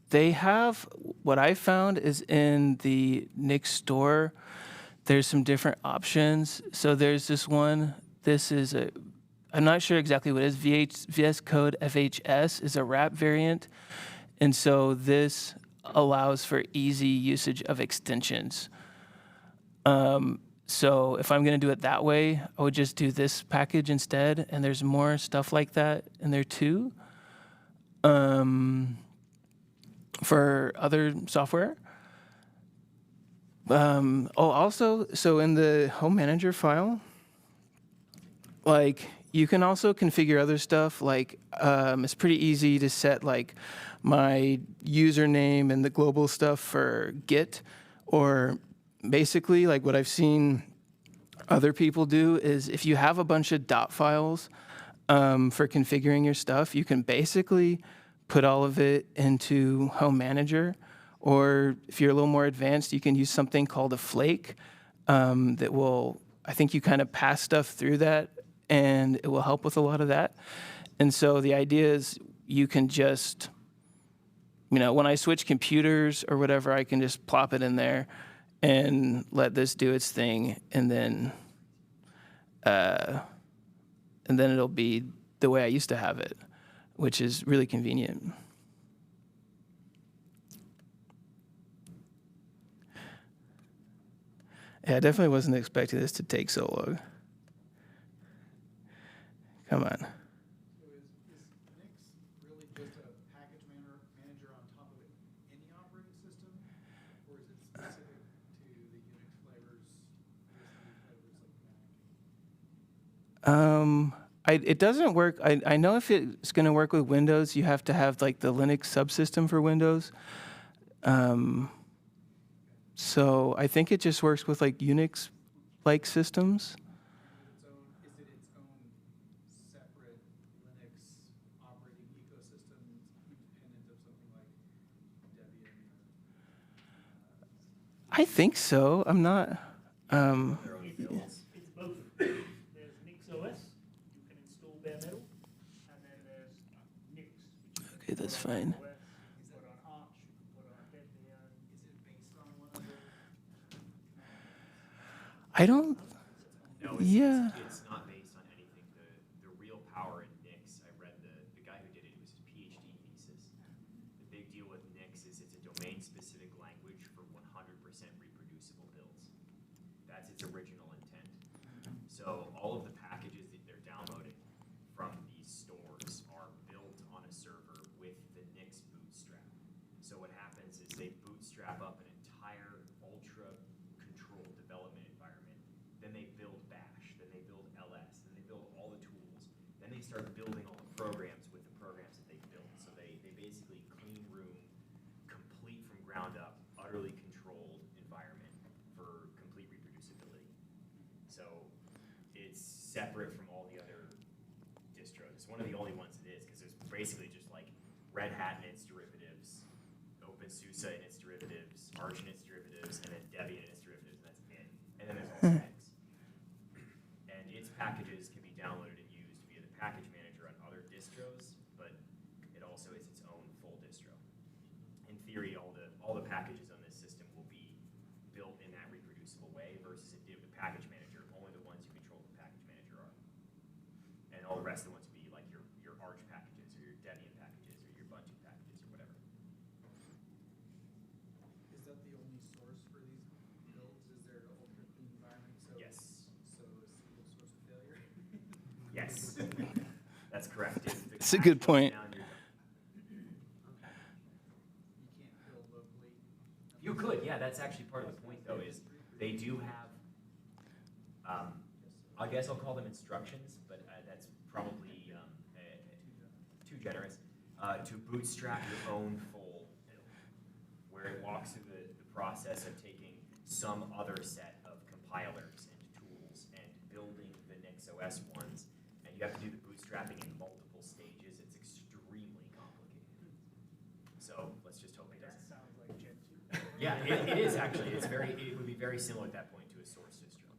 they have, what I found is in the Nix store, there's some different options. So there's this one, I'm not sure exactly what it is, VS Code FHS is a wrap variant. And so this allows for easy usage of extensions. So if I'm gonna do it that way, I would just do this package instead, and there's more stuff like that in there too. For other software. Also, so in the home manager file, you can also configure other stuff. Like it's pretty easy to set like my username and the global stuff for Git, or basically like what I've seen other people do is if you have a bunch of dot files for configuring your stuff, you can basically put all of it into Home Manager. Or if you're a little more advanced, you can use something called a flake that will, I think you kind of pass stuff through that and it will help with a lot of that. And so the idea is you can just, when I switch computers or whatever, I can just plop it in there and let this do its thing, and then it'll be the way I used to have it, which is really convenient. Yeah, I definitely wasn't expecting this to take so long. Come on. So is Nix really just a package manager on top of any operating system? Or is it specific to the Unix flavors, BSDG flavors like Mac? It doesn't work. I know if it's going to work with Windows, you have to have like the Linux subsystem for Windows. So I think it just works with like Unix-like systems. Is it its own separate Linux operating ecosystem independent of something like Debian? I think so. I'm not. It's both. There's NixOS, you can install bare metal, and then there's Nix. Okay, that's fine. You can put on Arch, you can put on Debian. Is it based on one of those? I don't. No, Yeah. it's not based on anything. The real power in Nix, I read the guy who did it was his PhD thesis. The big deal with Nix is it's a domain-specific language for 100% reproducible builds. That's its original intent. So all of the packages that they're downloading from these stores are built on a server with the Nix bootstrap. So what happens is they bootstrap up an entire ultra-controlled development environment. Then they build Bash, then they build LS, then they build all the tools. Then they start building all the programs with the programs that they built. So they basically clean room, complete from ground up, utterly controlled environment for complete reproducibility. So it's separate from all the other distros. It's one of the only ones it is, because it's basically just like Red Hat and its derivatives, OpenSUSE and its derivatives, Arch and its derivatives, and then Debian and its derivatives, and that's it. And then there's also Nix. And its packages can be downloaded and used via the package manager on other distros, but it also is its own full distro. In theory, all the packages on this system will be built in that reproducible way, versus it did with the package manager. Only the ones who control the package manager are. And all the rest of the ones will be like your Arch packages, or your Debian packages, or your bunching packages, or whatever. Is that the only source for these builds? Is there an ultra clean environment? So Yes. So a single source of failure? Yes, that's correct. It's a good point. You can't build locally? You could, yeah. That's actually part of the point, though, is they do have. I guess I'll call them instructions, but that's probably too generous. To bootstrap your own full build, where it walks through the process of taking some other set of compilers and tools and building the NixOS ones, and you have to do the bootstrapping in multiple stages. It's extremely complicated. So let's just hope it That doesn't. sounds like Gen 2. Yeah, it is actually. It would be very similar at that point to a source distro.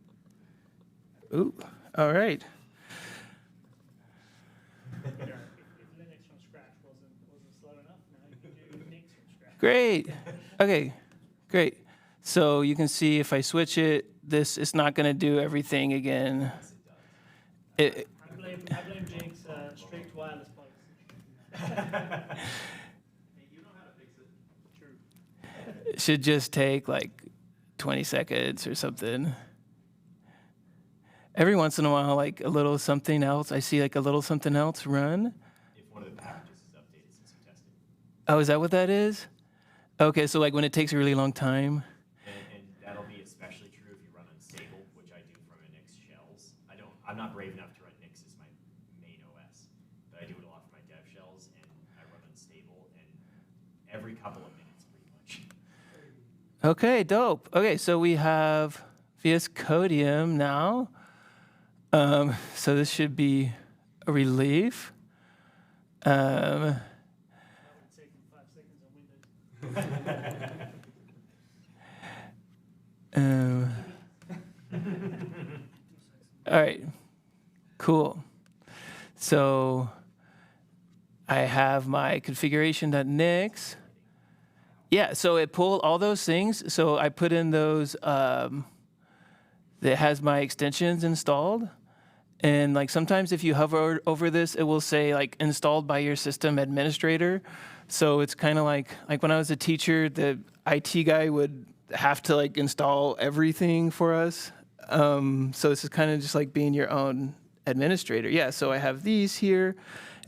Ooh. All right. If Linux from scratch wasn't slow enough, now you can do Nix from scratch. Great. Okay. Great. So you can see if I switch it, this is not going to do everything again. It, I blame Jake's strict wireless policy. You know how to fix it. True. it should just take like 20 seconds or something. Every once in a while, like a little something else, I see like a little something else run. If one of the packages is updated since you tested. Oh, is that what that is? Okay, so like when it takes a really long time. And that'll be especially true if you run unstable, which I do from a Nix shells. I'm not brave enough to run Nix as my Okay, dope. Okay, so we have VS Codium now. So this should be a relief. That would take 5 seconds on Windows. All right, cool. So I have my configuration.nix. Yeah, so it pulled all those things. So I put in those, that has my extensions installed. And like sometimes if you hover over this, it will say like installed by your system administrator. So it's kind of like when I was a teacher, the IT guy would have to like install everything for us. So this is kind of just like being your own administrator. Yeah, so I have these here.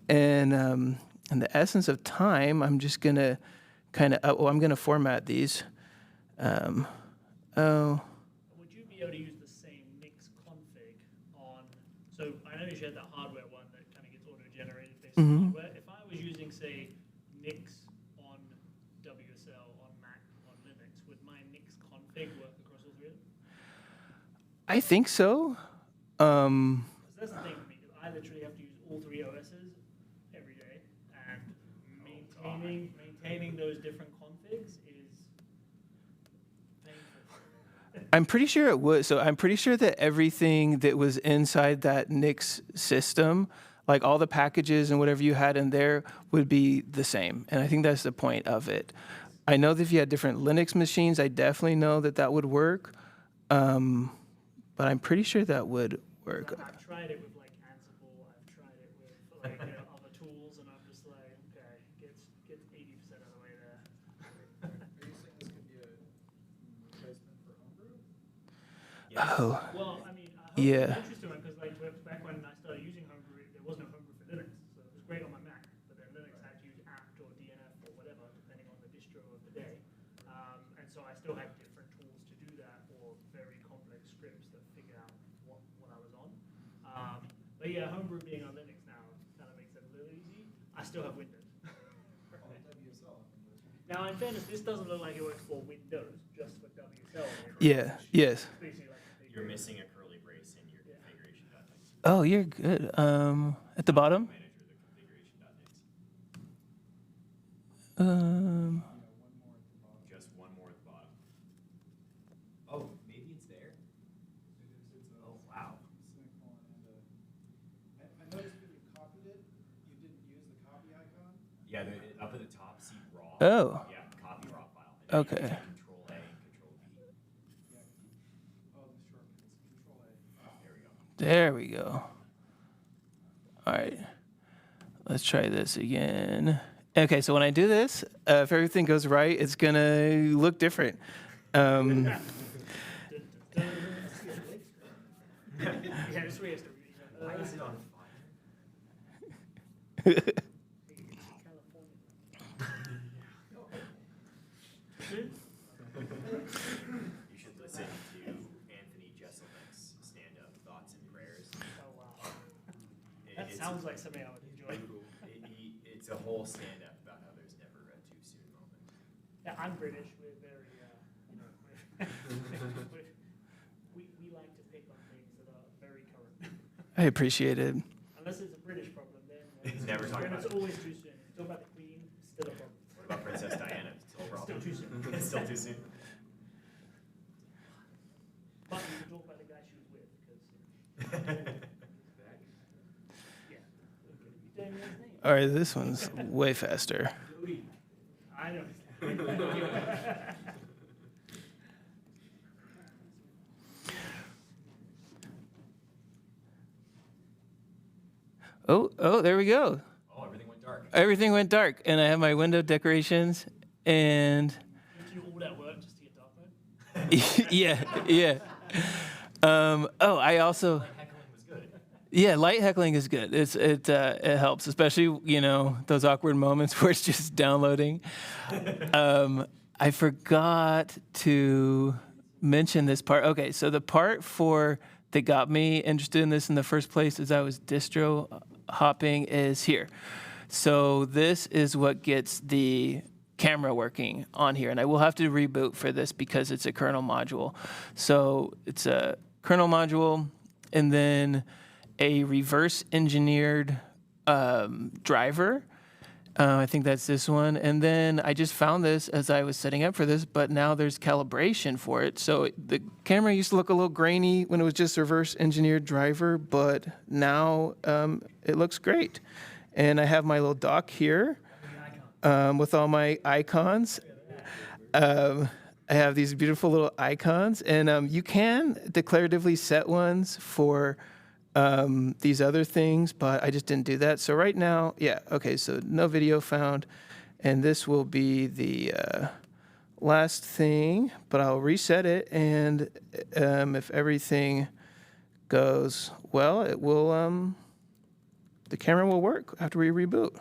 And in the essence of time, I'm just going to I'm going to format these. Would you be able to use the same Nix config on, so I know you had that hardware one that kind of gets auto-generated based on hardware. If I was using, say, Nix on WSL, on Mac, on Linux, would my Nix config work across all three of them? I think so. Because that's the thing for me, I literally have to use all three OSs every day, and maintaining those different configs is painful. I'm pretty sure it would. So I'm pretty sure that everything that was inside that Nix system, like all the packages and whatever you had in there, would be the same. And I think that's the point of it. I know that if you had different Linux machines, I definitely know that that would work. But I'm pretty sure that would work. I've tried it with like Ansible, I've tried it with like other tools, and I'm just like, okay, gets 80% of the way there. Are you saying this could be a replacement for Homebrew? Oh, Well, I mean, Yeah. it's interesting because like back when I started using Homebrew, there was no Homebrew for Linux, so it was great on my Mac. But then Linux had to use apt or DNF or whatever, depending on the distro of the day. And so I still had different tools to do that, or very complex scripts that figure out what I was on. But yeah, Homebrew being on Linux now kind of makes it a little easy. I still have Windows. WSL. Now, in fairness, this doesn't look like it works for Windows, just for WSL. yeah, yes. It's basically like a big You're missing a curly brace in your configuration.nix. Oh, you're good. At the bottom? Manager the configuration.nix. Just one more at the bottom. Oh, maybe it's there. Oh, wow. I noticed when you copied it, you didn't use the copy icon. Yeah, up at the top, see raw. Oh. Yeah, copy raw file. And then you Okay. hit Control A and Control V. Oh, the shortcuts, Control A. There we go. There we go. All right. Let's try this again. Okay, so when I do this, if everything goes right, it's going to look different. Yeah, this way is the Why is it on fire? You should listen to Anthony Jeselnik's stand-up Thoughts and Prayers. Oh wow, that It's- sounds like something I would enjoy. It's a whole stand-up about how there's never a too soon moment. Yeah, I'm British. We're very, we like to pick on things that are very current. I appreciate it. Unless it's a British problem, then It's never talking then about it's it. always too soon. If you talk about the Queen, still a problem. What about Princess Diana? Still a problem. Still too soon. It's still too soon. But you can talk about the guy she was with, because yeah. Okay, you tell me his name. All right, this one's way faster. I know. Oh, there we go. Oh, everything went dark. Everything went dark, and I have my window decorations, and You do all that work just to get dark mode? yeah. I also, Heckling was good. yeah, light heckling is good. It helps, especially those awkward moments where it's just downloading. I forgot to mention this part. Okay, so the part that got me interested in this in the first place as I was distro hopping is here. So this is what gets the camera working on here, and I will have to reboot for this because it's a kernel module. So it's a kernel module and then a reverse engineered driver. I think that's this one. And then I just found this as I was setting up for this, but now there's calibration for it. So the camera used to look a little grainy when it was just a reverse engineered driver, but now it looks great. And I have my little dock here with all my icons. I have these beautiful little icons, and you can declaratively set ones for these other things, but I just didn't do that. So right now, yeah, okay, so no video found, and this will be the last thing, but I'll reset it, and if everything goes well, it will, the camera will work after we reboot.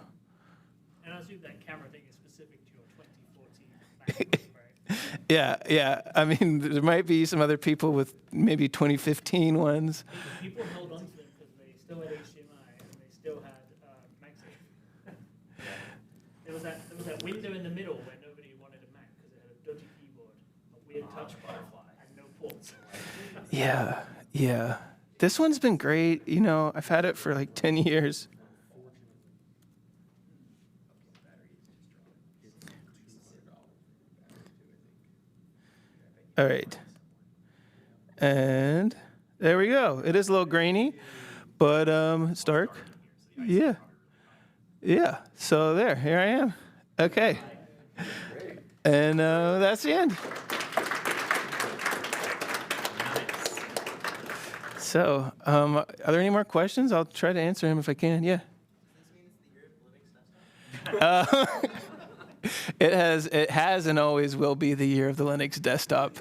And I assume that camera thing is specific to your 2014 MacBook, right? Yeah. I mean, there might be some other people with maybe 2015 ones. People held on to them because they still had HDMI and they still had MagSafe. There was that window in the middle where nobody wanted a Mac because it had a dodgy keyboard, a weird touch bar, and no ports. Yeah. This one's been great. You know, I've had it for like 10 years. All right. And there we go. It is a little grainy, but it's dark. Yeah. So here I am. Okay. And that's the end. So, are there any more questions? I'll try to answer them if I can. Yeah. It has and always will be the year of the Linux desktop.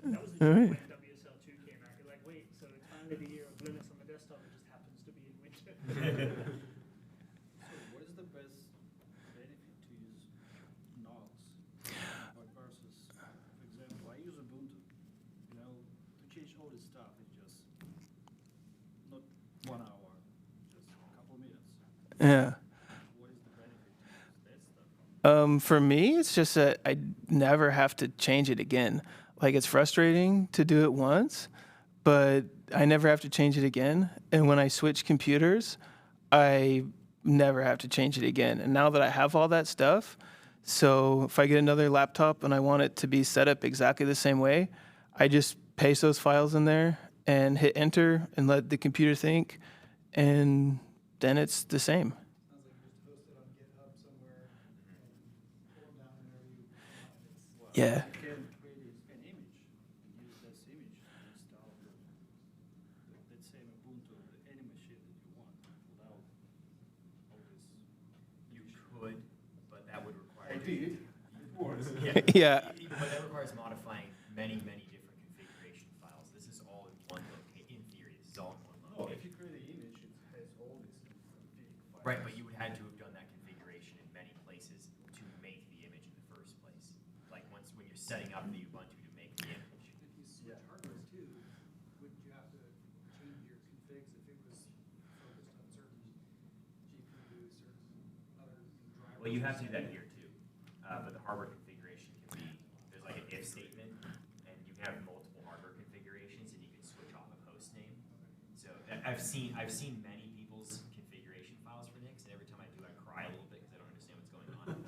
That was the year when WSL2 came out. You're like, wait, so it's finally the year of Linux on the desktop. It just happens to be in winter. So what is the best benefit to use NOS versus, for example, I use Ubuntu. You know, to change all this stuff is just not 1 hour, just a couple minutes. Yeah. What is the benefit to use that stuff? For me, it's just that I never have to change it again. Like, it's frustrating to do it once, but I never have to change it again. And when I switch computers, I never have to change it again. And now that I have all that stuff, so if I get another laptop and I want it to be set up exactly the same way, I just paste those files in there and hit enter and let the computer think, and then it's the same. Sounds like you just host it on GitHub somewhere and pull it down whenever you want. Yeah. You can create an image and use this image to install let's say Ubuntu on any machine that you want without all this. You could, but that would require. Yeah. But that requires modifying many different configuration files. This is all in one location. In theory, this is all in one Oh, location. if you create an image, it has all these config files. Right, but you would had to have done that configuration in many places to make the image in the first place. Like when you're setting up the Ubuntu to make the image. If you switch hardware too, wouldn't you have to change your configs if it was focused on certain GPUs, certain other drivers? Well, you have to do that here too. But the hardware configuration can be, there's like an if statement, and you can have multiple hardware configurations, and you can switch off a host name. So I've seen many people's configuration files for Nix, and every time I do, I cry a little bit because I don't understand what's going on.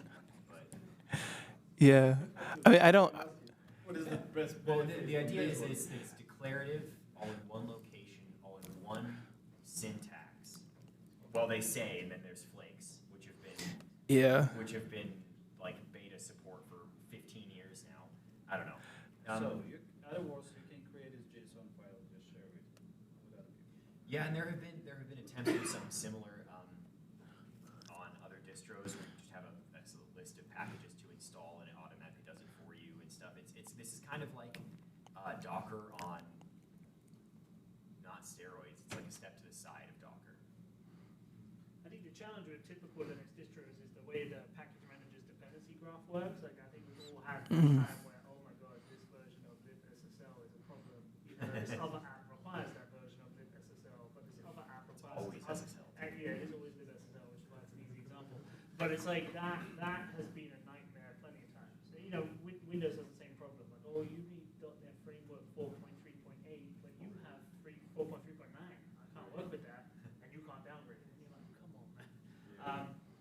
But Yeah. I mean, I don't. What is the best well, the idea is it's declarative, all in one location, all in one syntax. Well, they say, and then there's flakes, which have been like beta support for 15 years now. I don't know. So, in other words, you can create this JSON file and just share it with other people. Yeah, and there have been attempts to do something similar on other distros where you just have a list of packages to install and it automatically does it for you and stuff. This is kind of like Docker on not steroids. It's like a step to the side of Docker. I think the challenge with typical Linux distros is the way the package manager's dependency graph works. Like, I think we've all had this time where, oh my god, this version of libSSL is a problem. You know, this other app requires that version of libSSL, but this other app requires always this other- SSL. Yeah, it is always libSSL, which is why it's an easy example. But it's like that has been a nightmare plenty of times. So, you know, Windows has the same problem. Like, oh, you need .NET Framework 4.3.8, but you have 4.3.9. I can't work with that, and you can't downgrade it. And you're like, come on, man.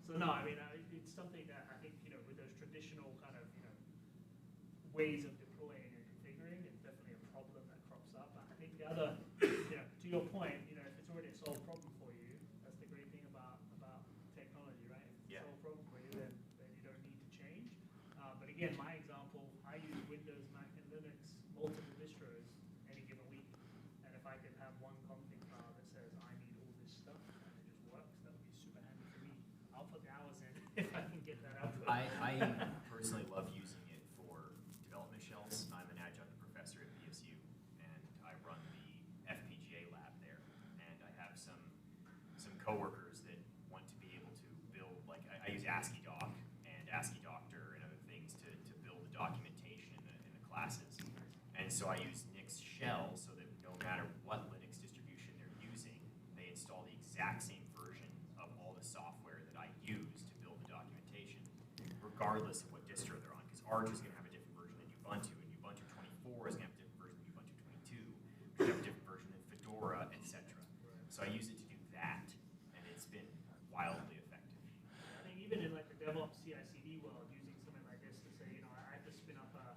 So no, I mean, it's something that I think, you know, with those traditional kind of, you know, ways of deploying and configuring, it's definitely a problem that crops up. I think the other, you know, to your point, you know, if it's already a solved problem for you, that's the great thing about technology, right? If it's a solved problem for you, then you don't need to change. But again, my example, I use Windows, Mac, and Linux, multiple distros any given week. And if I could have one config file that says I need all this stuff and it just works, that would be super handy for me. I'll put the hours in if I can get that output. I personally love using it for development shells. I'm an adjunct professor at BSU, and I run the FPGA lab there. And I have some coworkers that want to be able to build, like I use ASCII doc and ASCII doctor and other things to build the documentation in the classes. And so I use Nix shell so that no matter what Linux distribution they're using, they install the exact same version of all the software that I use to build the documentation, regardless of what distro they're on, because Arch is going to have a different version than Ubuntu, and Ubuntu 24 is going to have a different version than Ubuntu 22, which have a different version than Fedora, etc. So I use it to do that, and it's been wildly effective. I think even in like the DevOps CI/CD world, using something like this to say, you know, I have to spin up a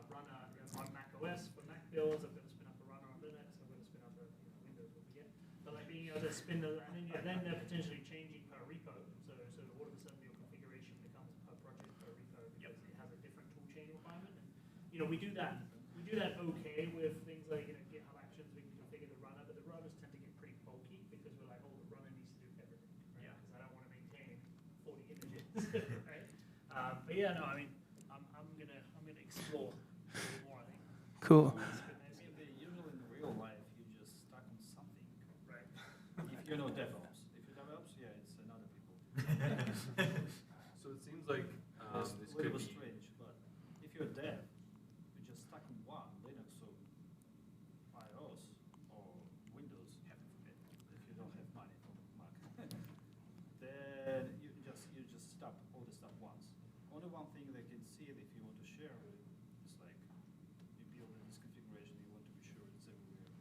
runner on Mac OS for Mac builds. I've got to spin up a runner on Linux. I've got to spin up a Windows, what we get. But like being able to spin the, and then they're potentially changing per repo. So all of a sudden your configuration becomes per project per repo because it has a different tool chain requirement. And, you know, we do that okay with things like, you know, GitHub Actions. We can configure the runner, but the runners tend to get pretty bulky because we're like, oh, the runner needs to do everything, right? Because I don't want to maintain 40 images, right? But yeah, no, I mean, I'm gonna explore a little more. I think. Cool. Usually in real life, you just stuck on something. Right. If you know DevOps. If you DevOps, yeah, it's another people. So it seems like It's this a could little be, strange, but if you're dev, you're just stuck in one, Linux or iOS or Windows, heaven forbid, if you don't have money for Mac, then you just stop all the stuff once. Only one thing they can see it if you want to share it is like you build this configuration, you want to be sure it's everywhere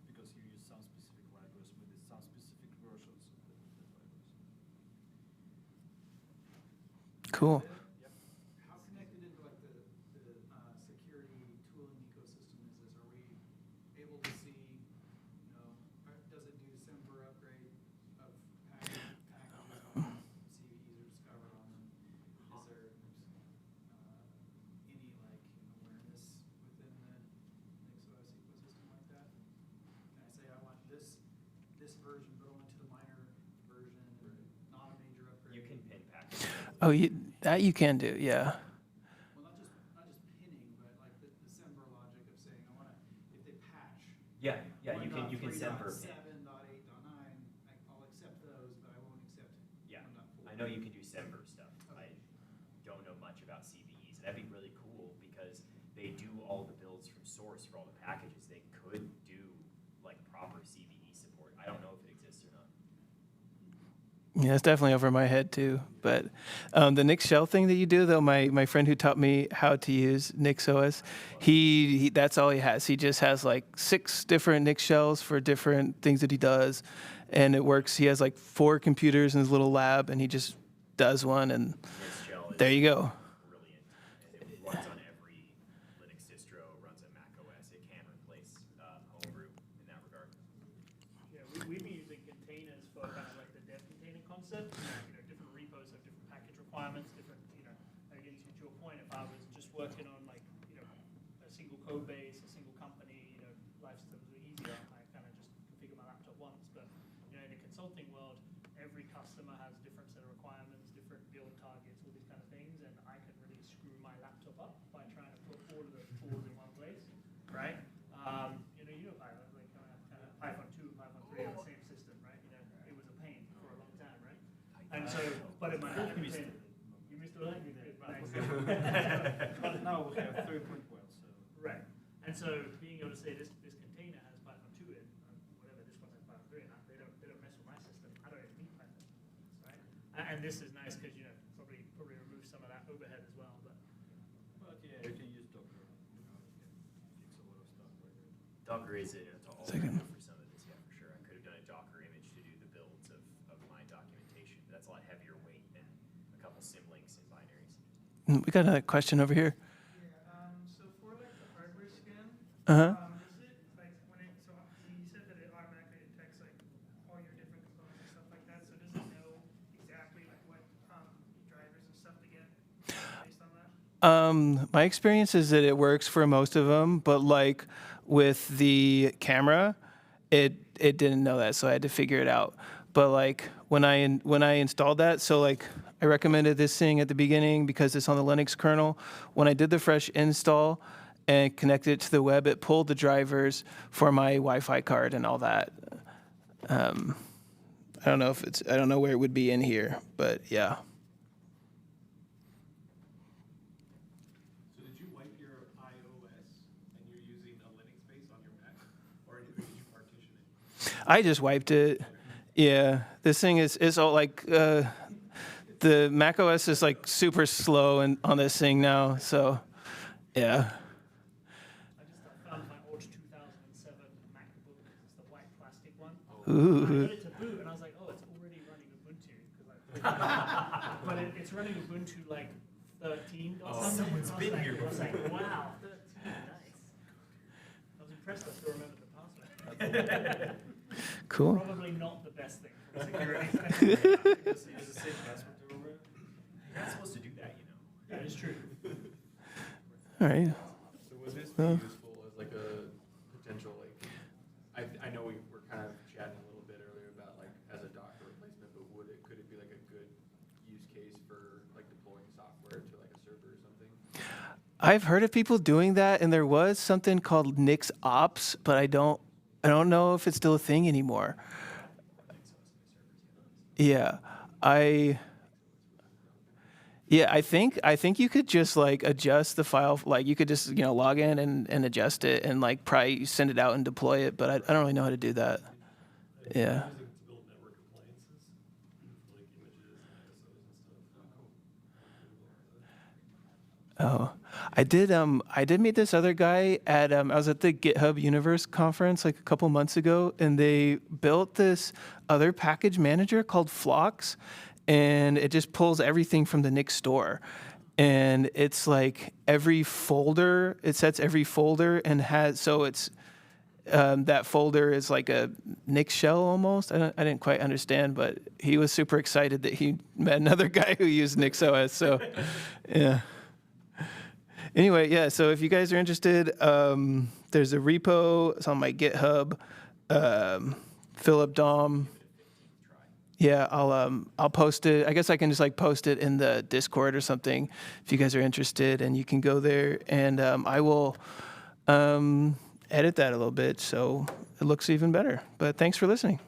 because you use some specific libraries with some specific versions of the libraries. Cool. How connected into like the security tooling ecosystem is this? Are we able to see, you know, does it do Semver upgrade of packages when CVEs are discovered on them? Is there any like awareness within the NixOS ecosystem like that? Can I say I want this version, but only to the minor version, and not a major upgrade? You can pin package. Oh, that you can do, yeah. Well, not just pinning, but like the Semver logic of saying I want to, if they patch. Yeah, you can Semver pin. 1.3.7.8.9, I'll accept those, but I won't accept Yeah, 1.4. I know you can do Semver stuff. Okay. I don't know much about CVEs. That'd be really cool because they do all the builds from source for all the packages. They could do like proper CVE support. I don't know if it exists or not. Yeah, it's definitely over my head too. But the Nix shell thing that you do, though, my friend who taught me how to use NixOS, he that's all he has. He just has like 6 different Nix shells for different things that he does, and it works. He has like 4 computers in his little lab, and he just does one, and Nix shell is there you go. brilliant. And it runs on every Linux distro, runs on Mac OS. It can replace homebrew in that regard. Yeah, we've been using containers for kind of like the dev container concept. You know, different repos have different package requirements, different, you know, again, to your point, if I was just working on like, you know, a single code base, a single company, you know, life's a little easier. I kind of just configure my laptop once. But, you know, in the consulting world, every customer has different set of requirements, different build targets, all these kind of things, and I can really screw my laptop up by trying to put all of those tools in one place, right? You know Python, like Python 2, Python 3 on the same system, right? You know, it was a pain for a long time, right? And so, but in my you missed all that, you did, right? But now we have 3.1, so. Right. And so being able to say this container has Python 2 in, whatever, this one has Python 3 in, they don't mess with my system. I don't even need Python, right? And this is nice because, you know, overhead as well. But yeah, you can use Docker. You know, you can fix a lot of stuff like that. Docker is an alternative for some of this, yeah, for sure. I could have done a Docker image to do the builds of my documentation, but that's a lot heavier weight than a couple symlinks and binaries. We got a question over here. Yeah, so for like the hardware scan, Uh-huh. is it like when it, so you said that it automatically detects like all your different components and stuff like that, so does it know exactly like what drivers and stuff to get based on that? My experience is that it works for most of them, but like with the camera, it didn't know that, so I had to figure it out. But like when I installed that, so like I recommended this thing at the beginning because it's on the Linux kernel. When I did the fresh install and connected it to the web, it pulled the drivers for my Wi-Fi card and all that. I don't know where it would be in here, but yeah. So did you wipe your iOS and you're using a Linux base on your Mac, or did you partition it? I just wiped it. Yeah, this thing is all like the Mac OS is like super slow and on this thing now. So yeah. I just found my old 2007 MacBook. It's the white plastic one. Ooh. I got it to boot, and I was like, oh, it's already running Ubuntu. But it's running Ubuntu like 13 or something. Someone's been here I was like, before. wow, 13, nice. I was impressed I still remembered the password. Cool. Probably not the best thing for security. Use the same password to remember. You're not supposed to do that, you know. That is true. All right. So would this be useful as like a potential, like, I know we were kind of chatting a little bit earlier about like as a Docker replacement, but could it be like a good use case for like deploying software to like a server or something? I've heard of people doing that, and there was something called NixOS, but I don't know if it's still a thing anymore. Yeah, I think you could just like adjust the file, like you could just log in and adjust it and like probably send it out and deploy it, but I don't really know how to do that. Yeah. Using it to build network appliances, like images and ISOs and stuff. Oh, I did meet this other guy at I was at the GitHub Universe conference like a couple months ago, and they built this other package manager called Phlox, and it just pulls everything from the Nix store. And it's like every folder, it sets every folder and has, so it's that folder is like a Nix shell almost. I didn't quite understand, but he was super excited that he met another guy who used NixOS. So yeah. Anyway, yeah, so if you guys are interested, there's a repo. It's on my GitHub. Philip Daum. Yeah, I'll post it. I guess I can just like post it in the Discord or something if you guys are interested, and you can go there, and I will edit that a little bit so it looks even better. But thanks for listening.